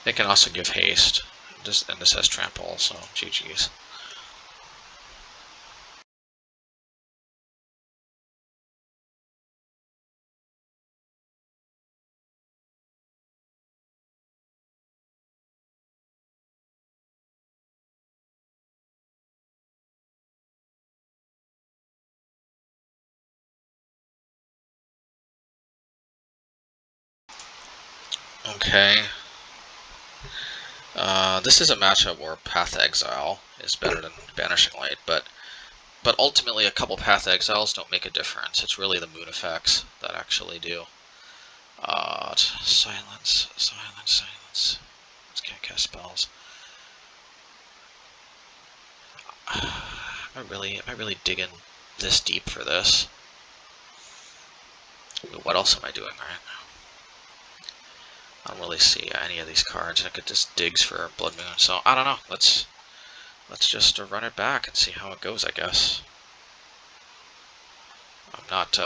they can also give haste. And this has trample, so GG's. Okay. This is a matchup where Path Exile is better than Banishing Light, but ultimately a couple Path Exiles don't make a difference. It's really the moon effects that actually do. Silence, silence, silence. Let's can't cast spells. Am I really digging this deep for this? What else am I doing right now? I don't really see any of these cards. I could just digs for Blood Moon, so I don't know. Let's just run it back and see how it goes, I guess. I'm not,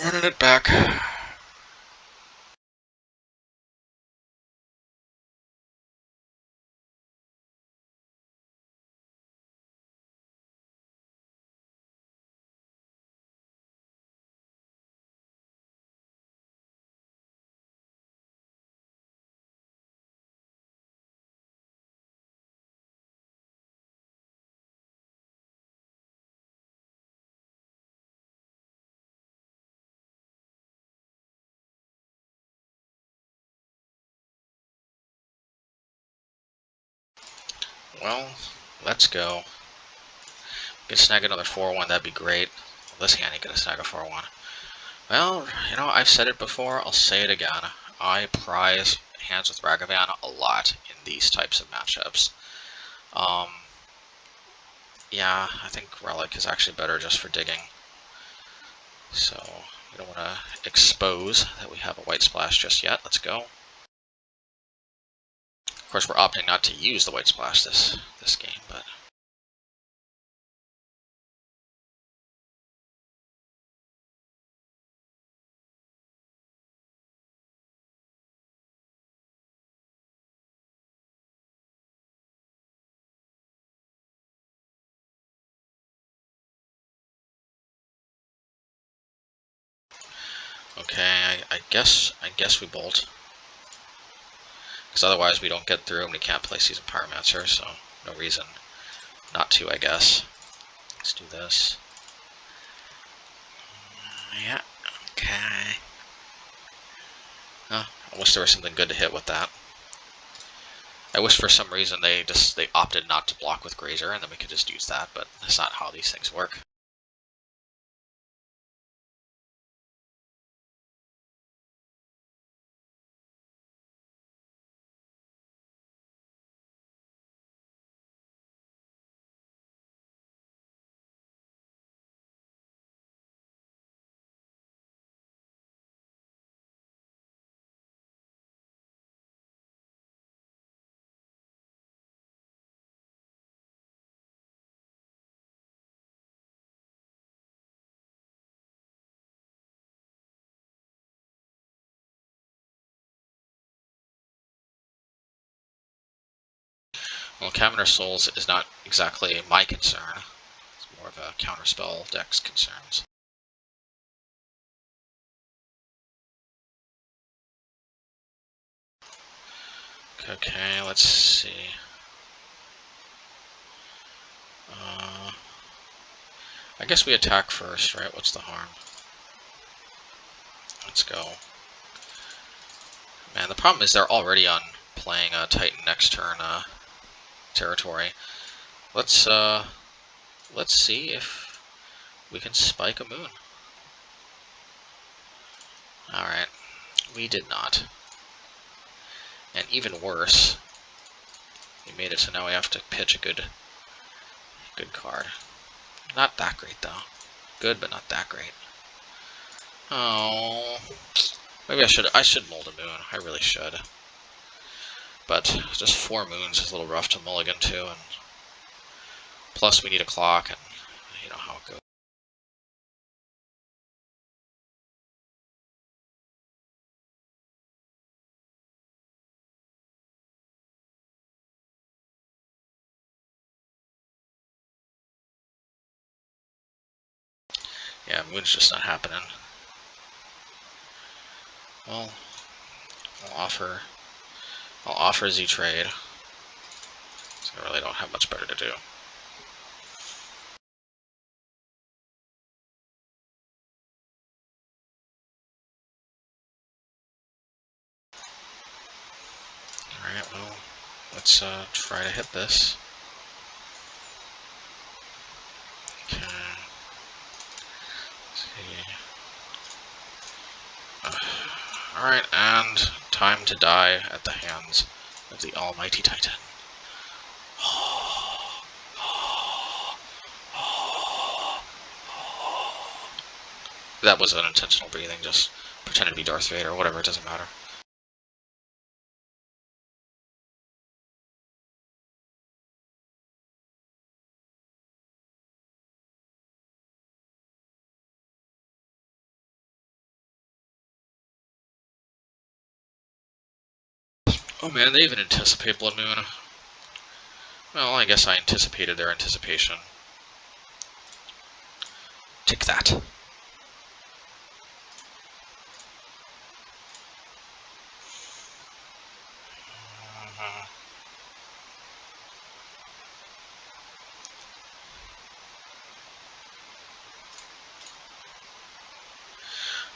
running it back. Well, let's go. If we can snag another 4-1, that'd be great. This hand ain't gonna snag a 4-1. Well, you know, I've said it before, I'll say it again. I prize hands with Ragavan a lot in these types of matchups. Yeah, I think Relic is actually better just for digging. So, we don't want to expose that we have a white splash just yet. Let's go. Of course, we're opting not to use the white splash this game, but... Okay, I guess we bolt. Because otherwise we don't get through and we can't play Season Pyromancer, so no reason not to, I guess. Let's do this. Yeah, okay. Huh, I wish there was something good to hit with that. I wish for some reason they opted not to block with Grazer and then we could just use that, but that's not how these things work. Well, Cabinet Souls is not exactly my concern. It's more of a counterspell deck's concerns. Okay, let's see. I guess we attack first, right? What's the harm? Let's go. Man, the problem is they're already on playing Titan next turn territory. Let's see if we can spike a moon. Alright, we did not. And even worse, we made it so now we have to pitch a good card. Not that great though. Good, but not that great. Oh, maybe I should mold a moon. I really should. But just 4 moons is a little rough to mulligan too, and plus we need a clock, and you know how it goes. Yeah, moon's just not happening. Well, I'll offer Z trade. So I really don't have much better to do. Alright, well, let's try to hit this. Okay. Let's see. Alright, and time to die at the hands of the almighty Titan. That was unintentional breathing, just pretend to be Darth Vader, whatever, it doesn't matter. Oh man, they even anticipate Blood Moon. Well, I guess I anticipated their anticipation. Take that.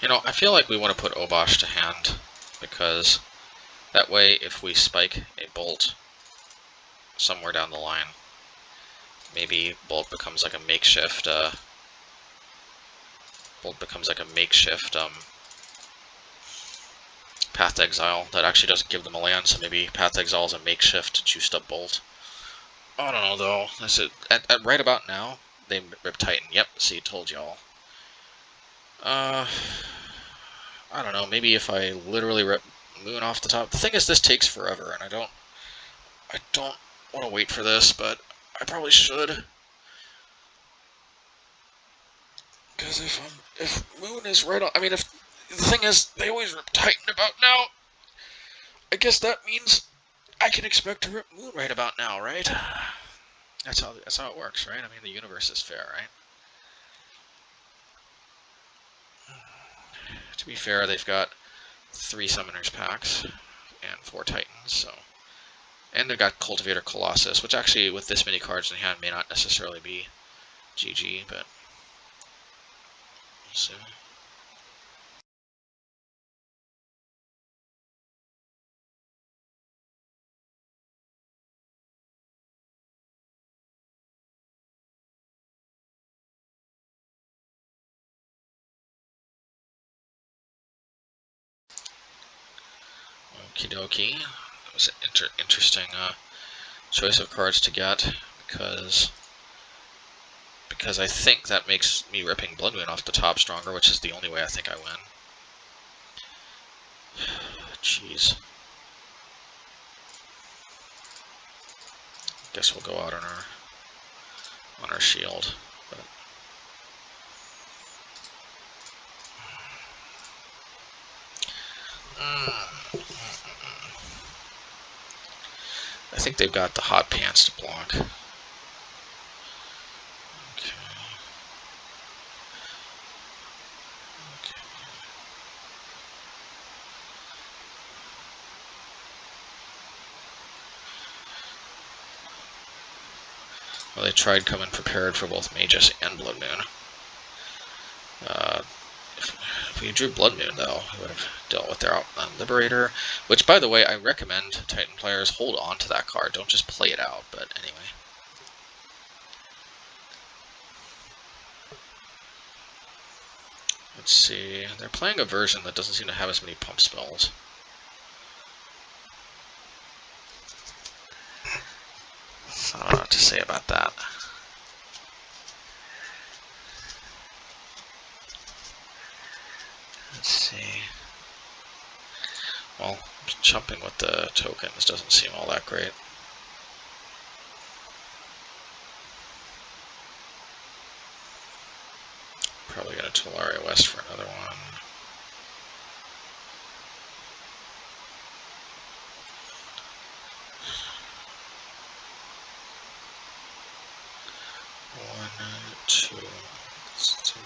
You know, I feel like we want to put Obosh to hand, because that way, if we spike a bolt somewhere down the line, maybe bolt becomes like a makeshift, Path to Exile that actually doesn't give them a land, so maybe Path to Exile is a makeshift juiced up bolt. I don't know though. That's it. At right about now, they rip Titan. Yep, see, told y'all. I don't know. Maybe if I literally rip Moon off the top. The thing is, this takes forever, and I don't want to wait for this, but I probably should. Because if Moon is right on, I mean, if the thing is, they always rip Titan about now. I guess that means I can expect to rip Moon right about now, right? That's how it works, right? I mean, the universe is fair, right? To be fair, they've got 3 Summoners packs and 4 Titans, so. And they've got Cultivator Colossus, which actually, with this many cards in hand, may not necessarily be GG, but we'll see. Okie dokie. That was an interesting choice of cards to get, because I think that makes me ripping Blood Moon off the top stronger, which is the only way I think I win. Jeez. Guess we'll go out on our shield. But I think they've got the hot pants to block. Okay. Well, they tried coming prepared for both Magus and Blood Moon. If we drew Blood Moon, though, we would have dealt with their Liberator, which, by the way, I recommend Titan players hold on to that card. Don't just play it out, but anyway. Let's see. They're playing a version that doesn't seem to have as many pump spells. I don't know what to say about that. Let's see. Well, jumping with the tokens doesn't seem all that great. Probably going to Tolaria West for another one. One, two, three.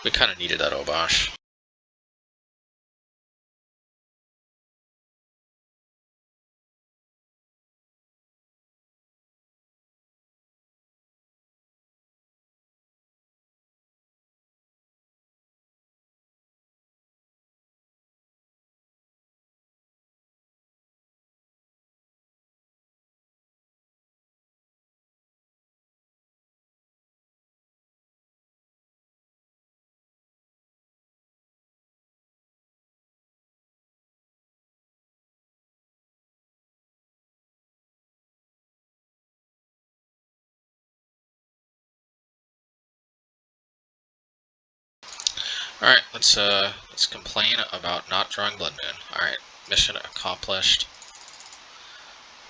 We kind of needed that Obosh. Alright, let's complain about not drawing Blood Moon. Alright, mission accomplished.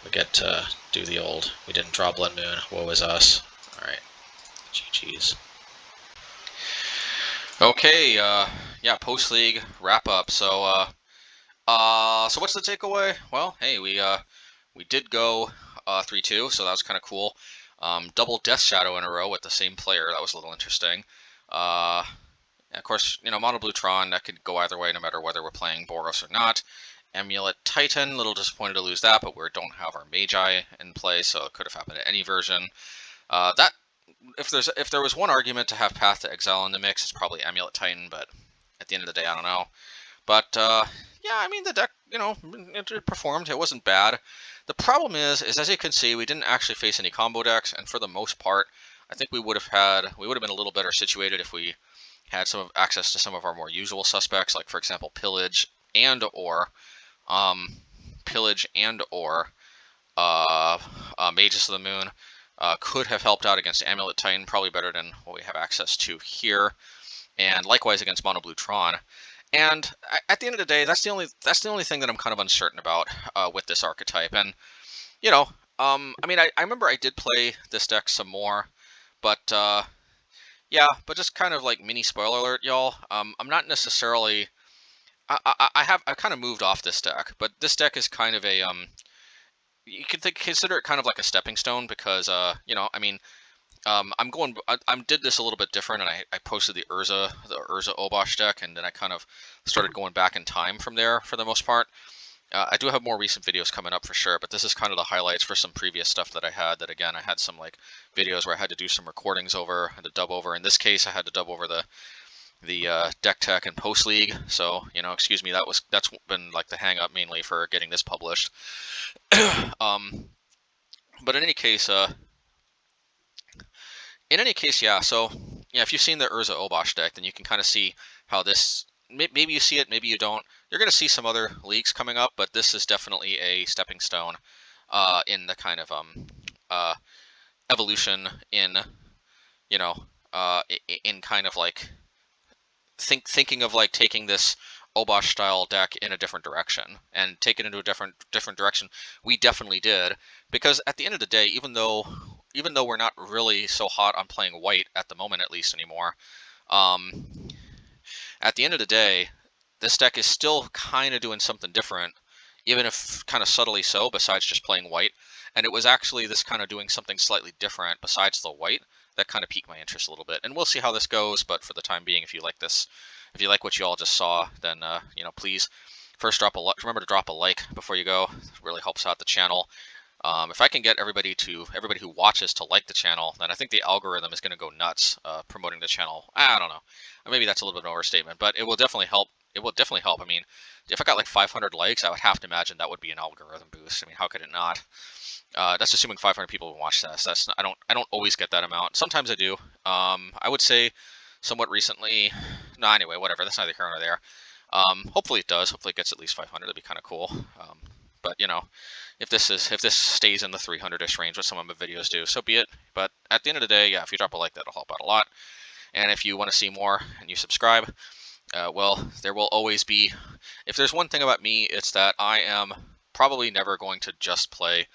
We get to do the old, we didn't draw Blood Moon, woe is us. Alright, GG's. Okay, yeah, post-league wrap-up. So what's the takeaway? Well, hey, we did go 3-2, so that was kind of cool. Double Death Shadow in a row with the same player. That was a little interesting. Of course, you know, Mono Blue Tron, that could go either way no matter whether we're playing Boros or not. Amulet Titan, a little disappointed to lose that, but we don't have our Magi in play, so it could have happened at any version. That if there was one argument to have Path to Exile in the mix, it's probably Amulet Titan, but at the end of the day, I don't know. But yeah, I mean, the deck, you know, it performed. It wasn't bad. The problem is as you can see, we didn't actually face any combo decks, and for the most part, I think we would have been a little better situated if we had some access to some of our more usual suspects, like for example, Pillage and or Magus of the Moon. Could have helped out against Amulet Titan, probably better than what we have access to here, and likewise against Mono Blue Tron. And at the end of the day, that's the only thing that I'm kind of uncertain about with this archetype. And you know, I mean, I remember I did play this deck some more, but yeah, but just kind of like mini spoiler alert, y'all. I'm not necessarily. I've kind of moved off this deck, but this deck is kind of a you could consider it kind of like a stepping stone because you know, I mean, I did this a little bit different, and I posted the Urza Obosh deck, and then I kind of started going back in time from there for the most part. I do have more recent videos coming up for sure, but this is kind of the highlights for some previous stuff that I had. That again, I had some like videos where I had to do some recordings over, had to dub over. In this case, I had to dub over the deck tech and post league. So you know, excuse me, that's been like the hang up mainly for getting this published. But in any case, yeah. So yeah, if you've seen the Urza Obosh deck, then you can kind of see how this. Maybe you see it, maybe you don't. You're going to see some other leagues coming up, but this is definitely a stepping stone in the kind of evolution in, you know, in kind of like thinking of like taking this Obosh style deck in a different direction and take it into a different direction. We definitely did, because at the end of the day, even though we're not really so hot on playing white at the moment, at least anymore, at the end of the day, this deck is still kind of doing something different, even if kind of subtly so, besides just playing white. And it was actually this kind of doing something slightly different besides the white that kind of piqued my interest a little bit. And we'll see how this goes, but for the time being, if you like this, if you like what you all just saw, then you know, please first remember to drop a like before you go. It really helps out the channel. If I can get everybody who watches to like the channel, then I think the algorithm is going to go nuts promoting the channel. I don't know. Maybe that's a little bit of an overstatement, but it will definitely help. It will definitely help. I mean, if I got like 500 likes, I would have to imagine that would be an algorithm boost. I mean, how could it not? That's assuming 500 people would watch this. That's not, I don't always get that amount. Sometimes I do. I would say somewhat recently. No, anyway, whatever. That's neither here nor there. Hopefully it does. Hopefully it gets at least 500. That'd be kind of cool. But you know, if this stays in the 300-ish range, what some of my videos do, so be it. But at the end of the day, yeah, if you drop a like, that'll help out a lot. And if you want to see more and you subscribe, well, there will always be. If there's one thing about me, it's that I am probably never going to just play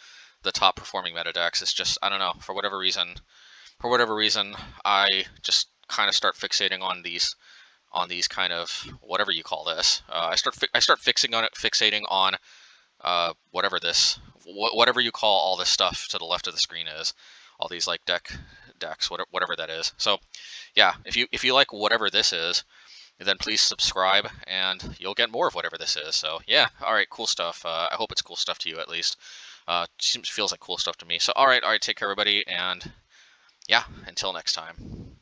the top performing meta decks. It's just, I don't know, for whatever reason, I just kind of start fixating on these kind of whatever you call this. I start fixating on whatever you call all this stuff to the left of the screen is. all these like decks, whatever that is. So yeah, if you like whatever this is, then please subscribe and you'll get more of whatever this is. So yeah, all right, cool stuff. I hope it's cool stuff to you at least. Feels like cool stuff to me. So all right, take care everybody, and yeah, until next time.